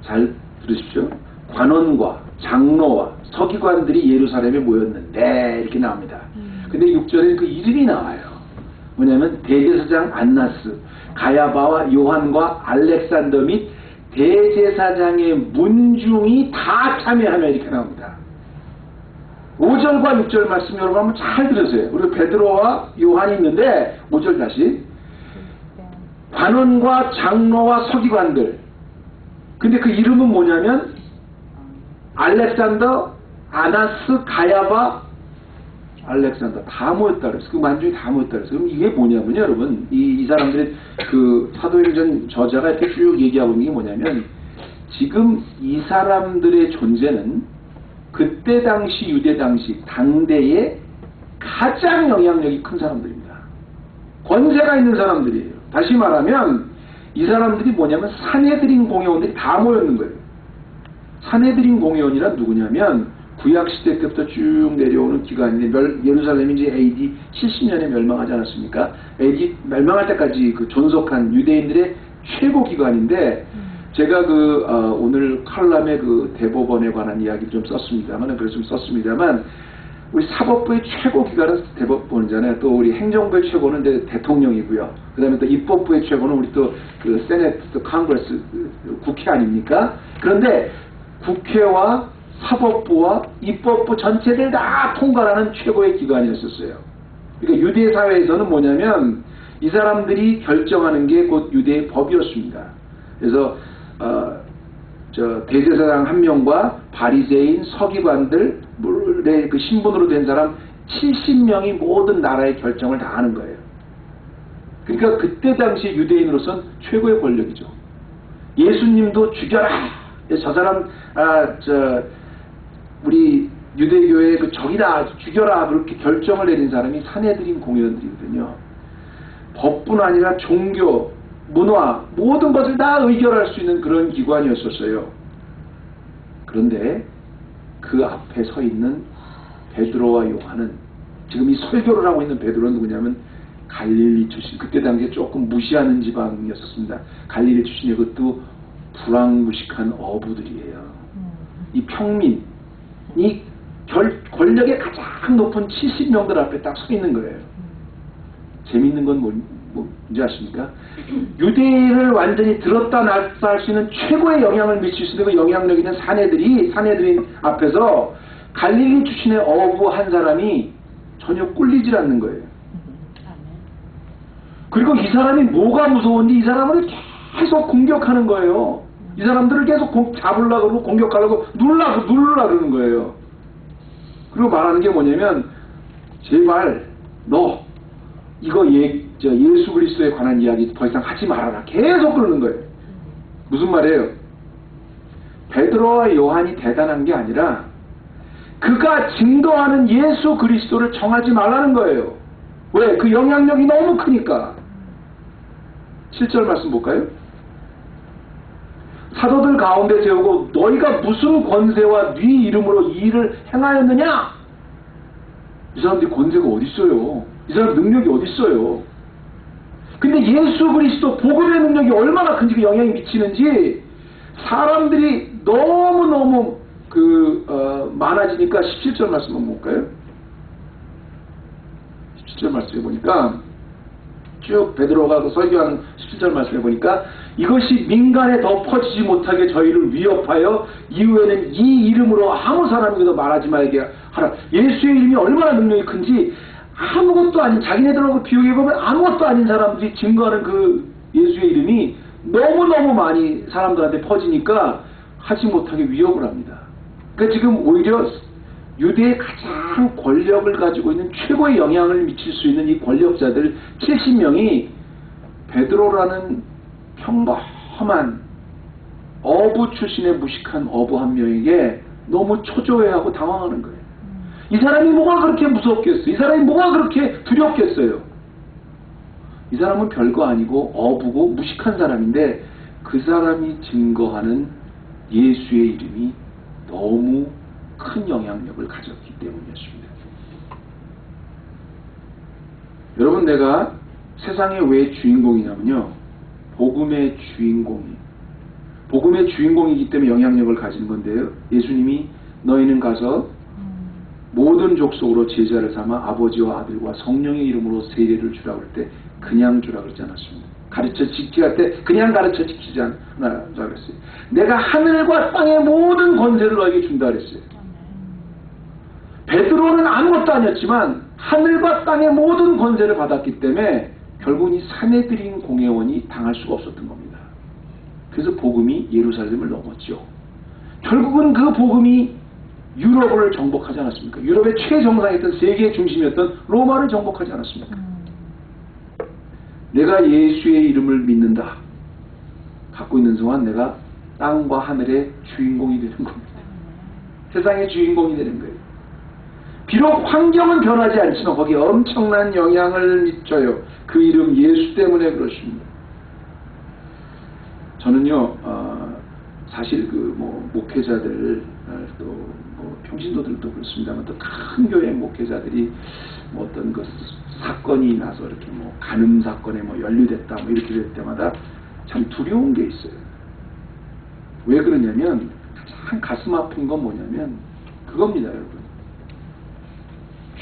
잘 들으십시오. 관원과 장로와 서기관들이 예루살렘에 모였는데 이렇게 나옵니다. 근데 6절에 그 이름이 나와요. 뭐냐면 대제사장 안나스, 가야바와 요한과 알렉산더 및 대제사장의 문중이 다 참여하며 이렇게 나옵니다. 5절과 6절 말씀 여러분 한번 잘 들으세요. 우리 베드로와 요한이 있는데 5절 다시 관원과 장로와 서기관들. 근데 그 이름은 뭐냐면 알렉산더, 아나스, 가야바, 알렉산더 다 모였다 그랬어. 그 만중이 다 모였다 그랬어. 그럼 이게 뭐냐면요, 여러분. 이 사람들의 그 사도행전 저자가 이렇게 쭉 얘기하고 있는 게 뭐냐면 지금 이 사람들의 존재는 그때 당시 유대 당시 당대에 가장 영향력이 큰 사람들입니다. 권세가 있는 사람들이에요. 다시 말하면 이 사람들이 뭐냐면 산헤드린 공회원들이 다 모였는 거예요. 산헤드린 공회원이란 누구냐면 구약시대 때부터 쭉 내려오는 기간인데 예루살렘이 이제 AD 70년에 멸망하지 않았습니까? AD 멸망할 때까지 그 존속한 유대인들의 최고 기관인데 제가 오늘 칼럼에 그 대법원에 관한 이야기를 좀 썼습니다만 그래서 좀 썼습니다만 우리 사법부의 최고 기관은 대법원이잖아요. 또 우리 행정부의 최고는 이제 대통령이고요. 그 다음에 또 입법부의 최고는 우리 또 그 세네트, 또 컨그레스, 국회 아닙니까? 그런데 국회와 사법부와 입법부 전체를 다 통과하는 최고의 기관이었었어요. 그러니까 유대 사회에서는 뭐냐면 이 사람들이 결정하는 게 곧 유대의 법이었습니다. 그래서 대제사장 한 명과 바리새인, 서기관들의 그 신분으로 된 사람 70명이 모든 나라의 결정을 다 하는 거예요. 그러니까 그때 당시 유대인으로서는 최고의 권력이죠. 예수님도 죽여라. 저 사람 우리 유대교의 그 적이다. 죽여라. 그렇게 결정을 내린 사람이 산헤드린 공회원들이거든요. 법뿐 아니라 종교, 문화 모든 것을 다 의결할 수 있는 그런 기관이었었어요. 그런데 그 앞에 서 있는 베드로와 요한은 지금 이 설교를 하고 있는 베드로는 누구냐면 갈릴리 출신, 그때 당시에 조금 무시하는 지방이었습니다. 갈릴리 출신의 그것도 불황무식한 어부들이에요. 이 평민이 권력의 가장 높은 70명들 앞에 딱 서 있는 거예요. 재밌는 건 뭔지 아십니까? 유대인을 완전히 들었다 놨다 할 수 있는 최고의 영향을 미칠 수 있는 그 영향력 있는 산헤드린 앞에서 갈릴리 출신의 어부 한 사람이 전혀 꿀리질 않는 거예요. 그리고 이 사람이 뭐가 무서운지 이 사람을 계속 공격하는 거예요. 이 사람들을 계속 잡으려고 그러고 공격하려고 누르려고 그러는 거예요. 그리고 말하는 게 뭐냐면 제발 너 이거 예수 그리스도에 관한 이야기 더 이상 하지 말아라. 계속 그러는 거예요. 무슨 말이에요? 베드로와 요한이 대단한 게 아니라 그가 증거하는 예수 그리스도를 정하지 말라는 거예요. 왜? 그 영향력이 너무 크니까. 7절 말씀 볼까요? 사도들 가운데 세우고 너희가 무슨 권세와 네 이름으로 이 일을 행하였느냐? 이 사람들이 권세가 어디 있어요? 이 사람 능력이 어디 있어요? 근데 예수 그리스도 복음의 능력이 얼마나 큰지 그 영향이 미치는지 사람들이 너무너무 많아지니까 17절 말씀 한번 볼까요? 17절 말씀해 보니까 쭉 베드로가 그 설교하는 17절 말씀해 보니까 이것이 민간에 더 퍼지지 못하게 저희를 위협하여 이후에는 이 이름으로 아무 사람에게도 말하지 말게 하라. 예수의 이름이 얼마나 능력이 큰지 아무것도 아닌, 자기네들하고 비교해보면 아무것도 아닌 사람들이 증거하는 그 예수의 이름이 너무너무 많이 사람들한테 퍼지니까 하지 못하게 위협을 합니다. 그러니까 지금 오히려 유대의 가장 권력을 가지고 있는 최고의 영향을 미칠 수 있는 이 권력자들 70명이 베드로라는 평범한 어부 출신의 무식한 어부 한 명에게 너무 초조해하고 당황하는 거예요. 이 사람이 뭐가 그렇게 무섭겠어요? 이 사람이 뭐가 그렇게 두렵겠어요? 이 사람은 별거 아니고 어부고 무식한 사람인데 그 사람이 증거하는 예수의 이름이 너무 큰 영향력을 가졌기 때문이었습니다. 여러분, 내가 세상에 왜 주인공이냐면요, 복음의 주인공이기 때문에 영향력을 가지는 건데요. 예수님이 너희는 가서 모든 족속으로 제자를 삼아 아버지와 아들과 성령의 이름으로 세례를 주라고 할 때 그냥 주라고 그러지 않았습니다. 가르쳐 지키게 할 때 그냥 가르쳐 지키지 않는다 그랬어요. 내가 하늘과 땅의 모든 권세를 너에게 준다 그랬어요. 베드로는 아무것도 아니었지만 하늘과 땅의 모든 권세를 받았기 때문에 결국은 이 사내들인 공회원이 당할 수가 없었던 겁니다. 그래서 복음이 예루살렘을 넘었죠. 결국은 그 복음이 유럽을 정복하지 않았습니까? 유럽의 최정상이었던 세계의 중심이었던 로마를 정복하지 않았습니까? 내가 예수의 이름을 믿는다. 갖고 있는 동안 내가 땅과 하늘의 주인공이 되는 겁니다. 세상의 주인공이 되는 거예요. 비록 환경은 변하지 않지만 거기에 엄청난 영향을 미쳐요. 그 이름 예수 때문에 그러십니다. 저는요, 사실 목회자들 또 평신도들도 그렇습니다만 또 큰 교회 목회자들이 어떤 사건이 나서 이렇게 간음 사건에 연루됐다 이렇게 될 때마다 참 두려운 게 있어요. 왜 그러냐면 참 가슴 아픈 건 뭐냐면 그겁니다, 여러분.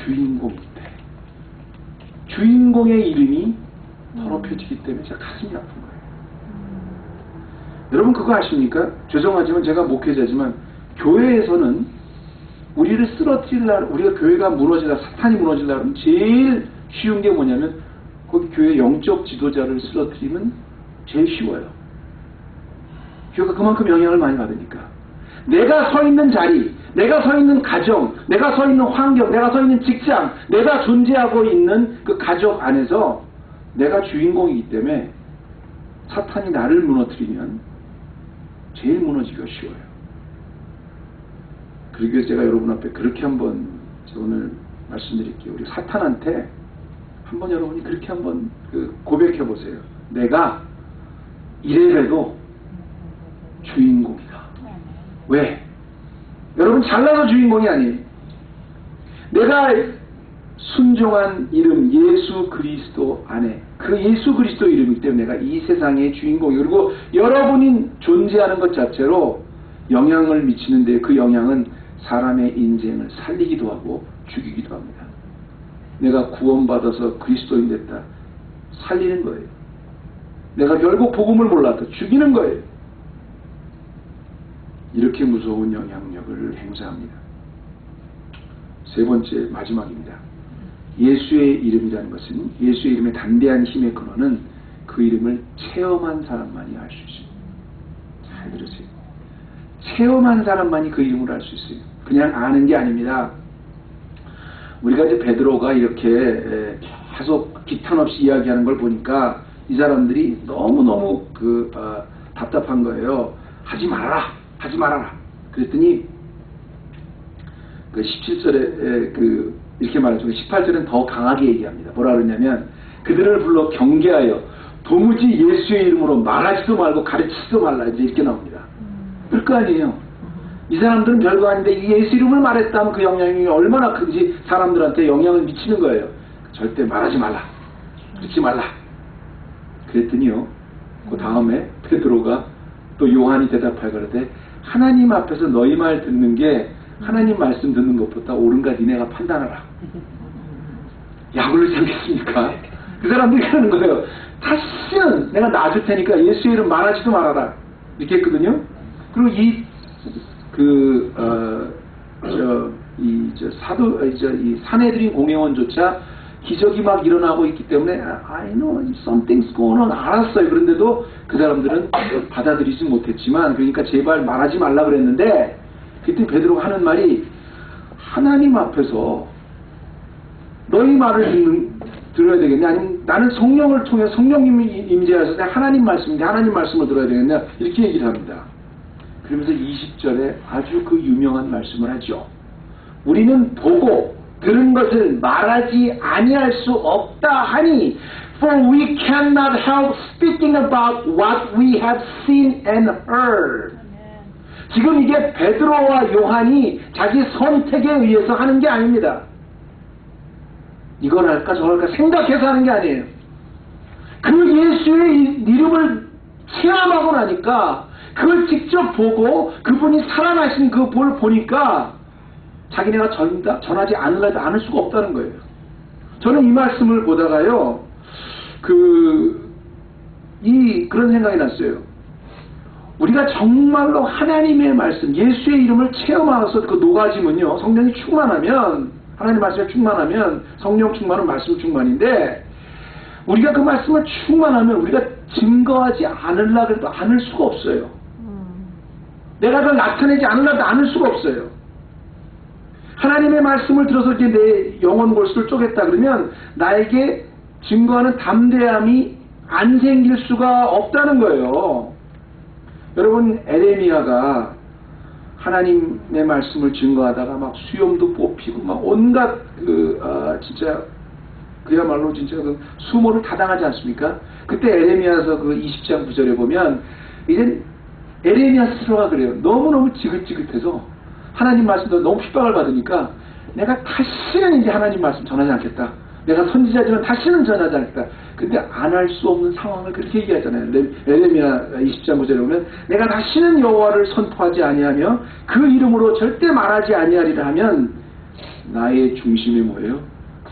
주인공일 때 주인공의 이름이 더럽혀지기 때문에 제가 가슴이 아픈 거예요. 여러분 그거 아십니까? 죄송하지만 제가 목회자지만 교회에서는 우리를 쓰러뜨리려고, 우리가 교회가 무너지려, 사탄이 무너지려고 하면 제일 쉬운 게 뭐냐면 거기 교회 영적 지도자를 쓰러뜨리면 제일 쉬워요. 교회가 그만큼 영향을 많이 받으니까. 내가 서 있는 자리, 내가 서 있는 가정, 내가 서 있는 환경, 내가 서 있는 직장, 내가 존재하고 있는 그 가족 안에서 내가 주인공이기 때문에 사탄이 나를 무너뜨리면 제일 무너지기가 쉬워요. 그리고 제가 여러분 앞에 그렇게 한번 오늘 말씀드릴게요. 우리 사탄한테 한번 여러분이 그렇게 한번 고백해 보세요. 내가 이래봬도 주인공이다. 왜? 여러분 잘나서 주인공이 아니에요. 내가 순종한 이름 예수 그리스도 안에 그 예수 그리스도 이름이기 때문에 내가 이 세상의 주인공이, 그리고 여러분이 존재하는 것 자체로 영향을 미치는데 그 영향은 사람의 인생을 살리기도 하고 죽이기도 합니다. 내가 구원받아서 그리스도인 됐다. 살리는 거예요. 내가 결국 복음을 몰랐다. 죽이는 거예요. 이렇게 무서운 영향력을 행사합니다. 세 번째 마지막입니다. 예수의 이름이라는 것은, 예수의 이름의 담대한 힘의 근원은 그 이름을 체험한 사람만이 알 수 있습니다. 잘 들으세요. 체험한 사람만이 그 이름을 알 수 있어요. 그냥 아는 게 아닙니다. 우리가 이제 베드로가 이렇게 계속 기탄 없이 이야기하는 걸 보니까 이 사람들이 너무너무 답답한 거예요. 하지 말아라. 하지 말아라. 그랬더니 17절에 이렇게 말하죠. 18절은 더 강하게 얘기합니다. 뭐라 그러냐면 그들을 불러 경계하여 도무지 예수의 이름으로 말하지도 말고 가르치지도 말라. 이제 이렇게 나옵니다. 그럴 거 아니에요. 이 사람들은 별거 아닌데 이 예수 이름을 말했다면 그 영향이 얼마나 큰지 사람들한테 영향을 미치는 거예요. 절대 말하지 말라. 듣지 말라. 그랬더니요. 그 다음에 베드로가 또 요한이 대답할 거라되 하나님 앞에서 너희 말 듣는 게 하나님 말씀 듣는 것보다 옳은가 니네가 판단하라. 약올릴 생겼습니까? 그 사람들이 그러는 거예요. 다시는 내가 놔줄 테니까 예수 이름 말하지도 말아라. 이렇게 했거든요. 그리고 이 사내들인 공회원조차 기적이 막 일어나고 있기 때문에 I know something's going on 알았어요. 그런데도 그 사람들은 받아들이지 못했지만, 그러니까 제발 말하지 말라 그랬는데 그때 베드로가 하는 말이 하나님 앞에서 너희 말을 들어야 되겠냐, 아니면 나는 성령을 통해 성령님이 임재하셔서 하나님 말씀인데 하나님 말씀을 들어야 되겠냐, 이렇게 얘기를 합니다. 그러면서 20절에 아주 그 유명한 말씀을 하죠. 우리는 보고 들은 것을 말하지 아니할 수 없다 하니 for we cannot help speaking about what we have seen and heard. 지금 이게 베드로와 요한이 자기 선택에 의해서 하는 게 아닙니다. 이걸 할까 저걸 할까 생각해서 하는 게 아니에요. 그 예수의 이름을 체험하고 나니까, 그걸 직접 보고 그분이 살아나신 그 볼 보니까 자기네가 전하지 않을 수가 없다는 거예요. 저는 이 말씀을 보다가요, 그런 생각이 났어요. 우리가 정말로 하나님의 말씀, 예수의 이름을 체험하면서 그 녹아지면요, 성령이 충만하면, 하나님 말씀에 충만하면, 성령 충만은 말씀 충만인데, 우리가 그 말씀을 충만하면 우리가 증거하지 않으려고 해도 않을 수가 없어요. 내가 그걸 나타내지 않으려도 않을 수가 없어요. 하나님의 말씀을 들어서 이제 내 영혼 골수를 쪼갰다 그러면 나에게 증거하는 담대함이 안 생길 수가 없다는 거예요. 여러분, 에레미야가 하나님의 말씀을 증거하다가 막 수염도 뽑히고 막 온갖 진짜 그야말로 진짜 그 수모를 타당하지 않습니까? 그때 에레미야서 그 20장 9절에 보면 이제 에레미야 스스로가 그래요. 너무너무 지긋지긋해서 하나님 말씀도 너무 핍박을 받으니까 내가 다시는 이제 하나님 말씀 전하지 않겠다. 내가 선지자지만 다시는 전하지 않겠다. 근데 안 할 수 없는 상황을 그렇게 얘기하잖아요. 에레미야 20장 9절에 보면 내가 다시는 여호와를 선포하지 아니하며 그 이름으로 절대 말하지 아니하리라 하면 나의 중심이 뭐예요?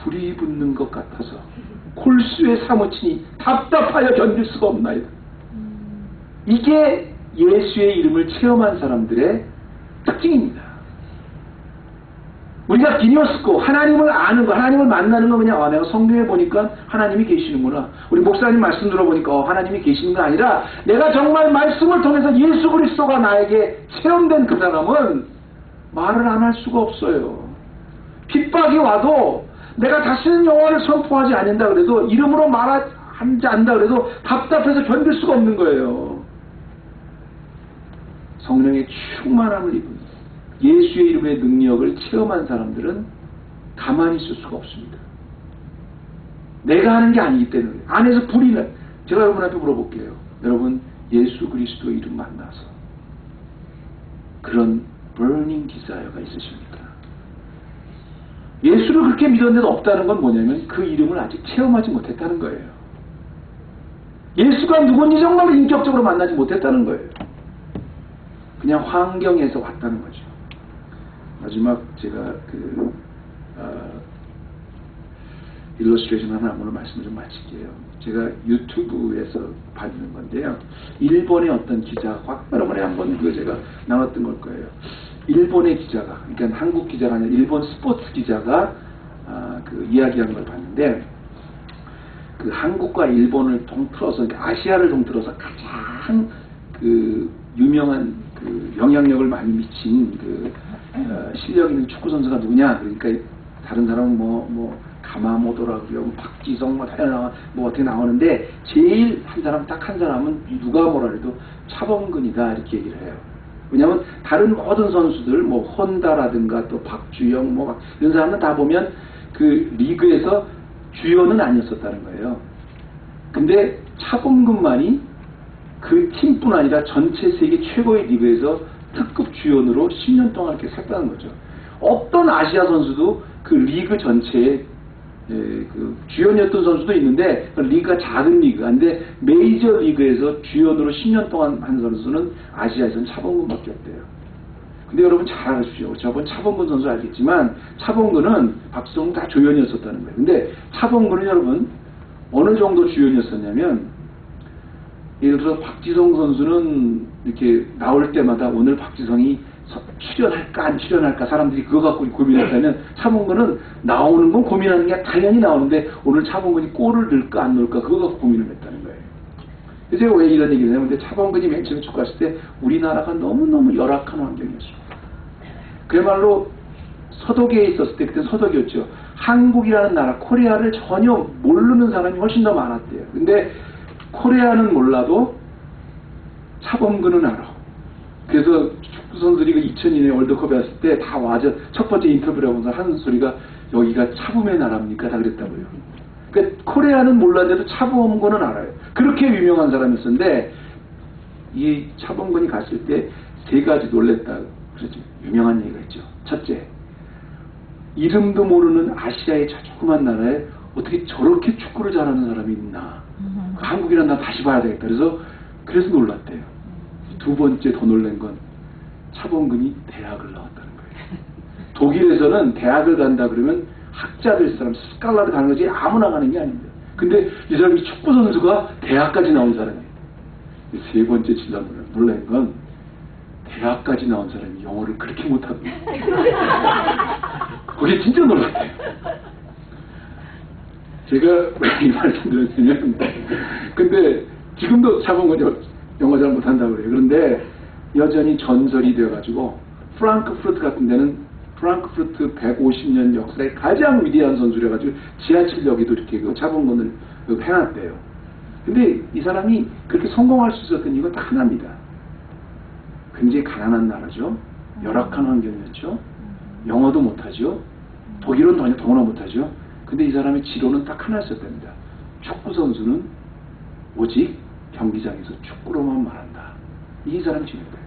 불이 붙는 것 같아서 골수에 사무치니 답답하여 견딜 수가 없나이다. 이게 예수의 이름을 체험한 사람들의 특징입니다. 우리가 기니오스코, 하나님을 아는 거, 하나님을 만나는 거 그냥 내가 성경에 보니까 하나님이 계시는구나. 우리 목사님 말씀 들어보니까 하나님이 계시는 거 아니라 내가 정말 말씀을 통해서 예수 그리스도가 나에게 체험된 그 사람은 말을 안 할 수가 없어요. 핍박이 와도 내가 다시는 여호와를 선포하지 않는다 그래도 이름으로 말하지 않는다 그래도 답답해서 견딜 수가 없는 거예요. 성령의 충만함을 입은 예수의 이름의 능력을 체험한 사람들은 가만히 있을 수가 없습니다. 내가 하는 게 아니기 때문에 안에서 불이 나. 제가 여러분한테 물어볼게요. 여러분 예수 그리스도 이름 만나서 그런 burning desire가 있으십니까? 예수를 그렇게 믿었는데도 없다는 건 뭐냐면 그 이름을 아직 체험하지 못했다는 거예요. 예수가 누군지 정말로 인격적으로 만나지 못했다는 거예요. 그냥 환경에서 왔다는 거죠. 마지막 제가 일러스트레이션 하나 오늘 말씀을 좀 마칠게요. 제가 유튜브에서 받는 건데요. 일본의 어떤 기자가 여러분에 한번 제가 나눴던 걸 거예요. 일본의 기자가, 그러니까 한국 기자가 아니라 일본 스포츠 기자가 이야기한 걸 봤는데 그 한국과 일본을 통틀어서 그러니까 아시아를 통틀어서 가장 유명한 영향력을 많이 미친 실력 있는 축구 선수가 누구냐? 그러니까 다른 사람은 가마모토라고요, 박지성 어떻게 나오는데 제일 딱 한 사람은 누가 뭐라 해도 차범근이다 이렇게 얘기를 해요. 왜냐하면 다른 모든 선수들 혼다라든가 또 박주영 이런 사람은 다 보면 그 리그에서 주연은 아니었었다는 거예요. 근데 차범근만이 그 팀뿐 아니라 전체 세계 최고의 리그에서 특급 주연으로 10년 동안 이렇게 샀다는 거죠. 어떤 아시아 선수도 그 리그 전체에 그 주연이었던 선수도 있는데 리그가 작은 리그인데 메이저 리그에서 주연으로 10년 동안 한 선수는 아시아에서는 차범근밖에 없대요. 근데 여러분 잘 아십시오. 저번 차범근 선수 알겠지만 차범근은 박지성 다 조연이었었다는 거예요. 근데 차범근은 여러분 어느 정도 주연이었었냐면 예를 들어 박지성 선수는 이렇게 나올 때마다 오늘 박지성이 출연할까 안 출연할까 사람들이 그거 갖고 고민했다면 차범근은 나오는 건 고민하는 게 당연히 나오는데 오늘 차범근이 골을 넣을까 안 넣을까 그거 갖고 고민을 했다는 거예요. 그래서 제가 왜 이런 얘기를 하냐면 근데 차범근이 맨 처음에 축구했을 때 우리나라가 너무너무 열악한 환경이었어요. 그야말로 서독에 있었을 때 그때 서독이었죠. 한국이라는 나라 코리아를 전혀 모르는 사람이 훨씬 더 많았대요. 근데 코리아는 몰라도 차범근은 알아. 그래서 축구 선수들이 그 2002년 월드컵에 왔을 때 다 와서 첫 번째 인터뷰를 하면서 하는 소리가 여기가 차범의 나라입니까? 다 그랬다고요. 그러니까 코리아는 몰랐는데도 차범근은 알아요. 그렇게 유명한 사람이었는데 이 차범근이 갔을 때 세 가지 놀랬다. 그렇죠. 유명한 얘기가 있죠. 첫째, 이름도 모르는 아시아의 저 조그만 나라에 어떻게 저렇게 축구를 잘하는 사람이 있나. 한국이란 나 다시 봐야 되겠다. 그래서 놀랐대요. 두 번째 더 놀란 건 차범근이 대학을 나왔다는 거예요. 독일에서는 대학을 간다 그러면 학자 될 사람, 스칼라를 가는 거지 아무나 가는 게 아닙니다. 근데 이 사람이 축구 선수가 대학까지 나온 사람이에요. 세 번째 진단을 놀란 건 대학까지 나온 사람이 영어를 그렇게 못하거든요. 그게 진짜 놀랐어요. 제가 이 말씀 드렸으면 근데 지금도 차범근 영어 잘 못한다고 그래요. 그런데 여전히 전설이 되어가지고 프랑크푸르트 같은 데는 프랑크푸르트 150년 역사의 가장 위대한 선수래가지고 지하철역에도 이렇게 그 차범근을 해놨대요. 근데 이 사람이 그렇게 성공할 수 있었던 이유가 딱 하나입니다. 굉장히 가난한 나라죠. 열악한 환경이었죠. 영어도 못하죠. 독일어는 더구나 못하죠. 근데 이 사람의 지론은 딱 하나 있었답니다. 축구 선수는 오직 경기장에서 축구로만 말한다. 이 사람이 지는 거예요.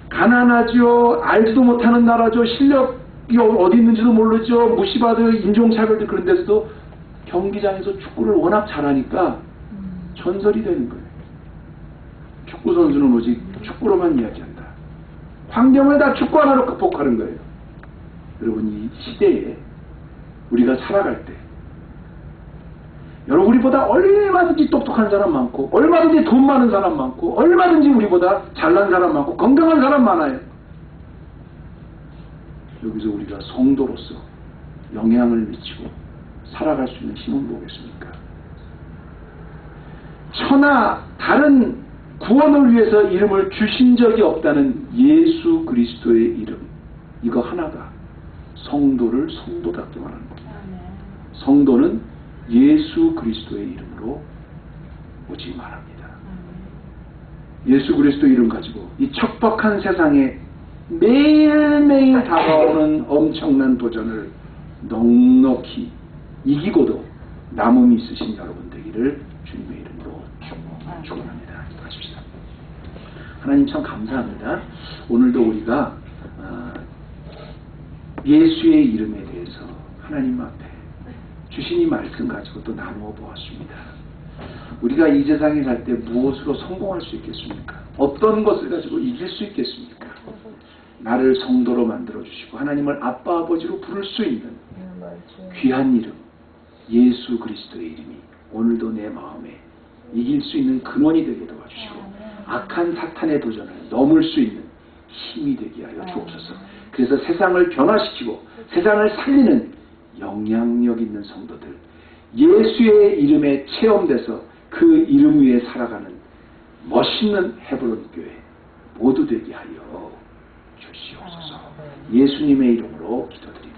가난하죠. 알지도 못하는 나라죠. 실력이 어디 있는지도 모르죠. 무시받을 인종차별도 그런 데서도 경기장에서 축구를 워낙 잘하니까 전설이 되는 거예요. 축구 선수는 오직 축구로만 이야기한다. 환경을 다 축구 하나로 극복하는 거예요. 여러분, 이 시대에 우리가 살아갈 때 여러분, 우리보다 얼마든지 똑똑한 사람 많고 얼마든지 돈 많은 사람 많고 얼마든지 우리보다 잘난 사람 많고 건강한 사람 많아요. 여기서 우리가 성도로서 영향을 미치고 살아갈 수 있는 힘은 뭐겠습니까? 천하 다른 구원을 위해서 이름을 주신 적이 없다는 예수 그리스도의 이름, 이거 하나가 성도를 성도답게 말하는 겁니다. 성도는 예수 그리스도의 이름으로 오지 말합니다. 예수 그리스도의 이름 가지고 이 척박한 세상에 매일매일 다가오는 엄청난 도전을 넉넉히 이기고도 남음이 있으신 여러분 되기를 주님의 이름으로 축원합니다. 기도하십시다. 하나님 참 감사합니다. 오늘도 우리가 예수의 이름에 대해서 하나님 앞에 주신 이 말씀 가지고 또 나누어 보았습니다. 우리가 이 세상에 살 때 무엇으로 성공할 수 있겠습니까? 어떤 것을 가지고 이길 수 있겠습니까? 나를 성도로 만들어 주시고 하나님을 아빠 아버지로 부를 수 있는 귀한 이름 예수 그리스도의 이름이 오늘도 내 마음에 이길 수 있는 근원이 되게 도와주시고 악한 사탄의 도전을 넘을 수 있는 힘이 되게 하여 주옵소서. 그래서 세상을 변화시키고 세상을 살리는 영향력 있는 성도들, 예수의 이름에 체험돼서 그 이름 위에 살아가는 멋있는 헤브론 교회 모두 되게 하여 주시옵소서. 예수님의 이름으로 기도드립니다.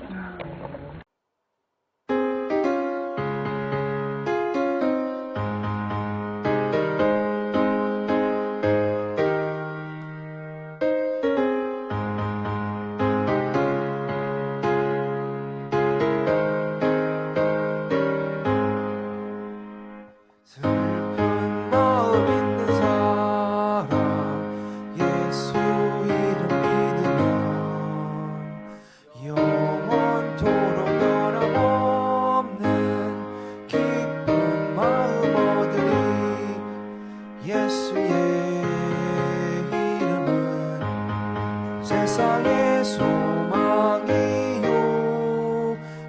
세상의 소망이요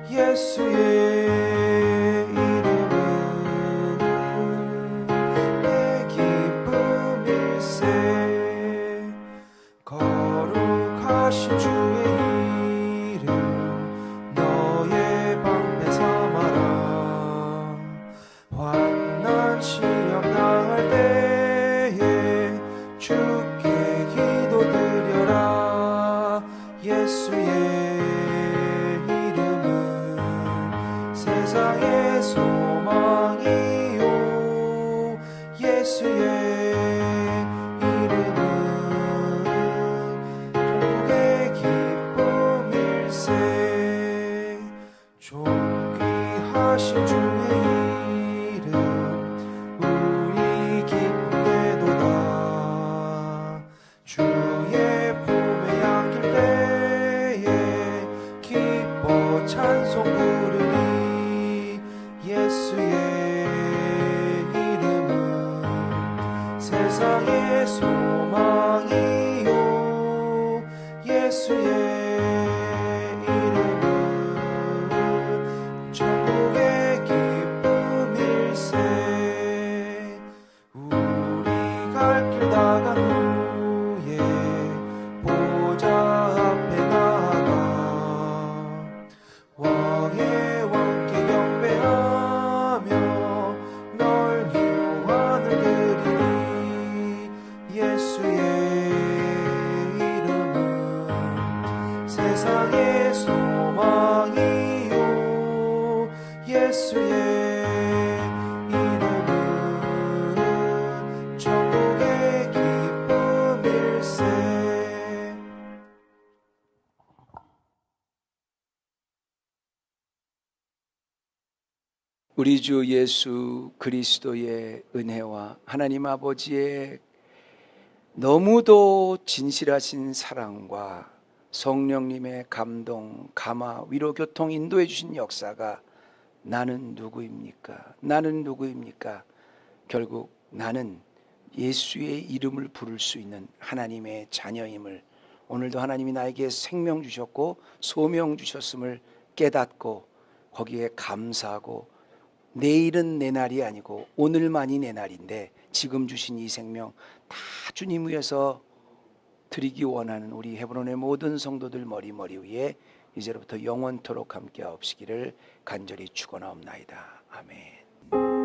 예수의 이름은 내 기쁨일세. 거룩하신 주의 이름 너의 방패 삼아라. 환난 시험 당할 때에 주께 기도드려라. 예수의 이름은 세상의 소망이요 예수의 이름은 천국의 기쁨일세. 존귀하신 주의 이름 우리 기쁨되도다. 주의 품에 안길 때에 기뻐 찬송 부르리. 예수의 이름은 세상의 소망이요 예수의 이름은 천국의 기쁨일세. 우리 주 예수 그리스도의 은혜와 하나님 아버지의 너무도 진실하신 사랑과 성령님의 감동, 감화, 위로, 교통, 인도해 주신 역사가 나는 누구입니까? 나는 누구입니까? 결국 나는 예수의 이름을 부를 수 있는 하나님의 자녀임을, 오늘도 하나님이 나에게 생명 주셨고 소명 주셨음을 깨닫고 거기에 감사하고, 내일은 내 날이 아니고 오늘만이 내 날인데 지금 주신 이 생명 다 주님 위해서 드리기 원하는 우리 헤브론의 모든 성도들 머리 위에 이제로부터 영원토록 함께 하옵시기를 간절히 축원하옵나이다. 아멘.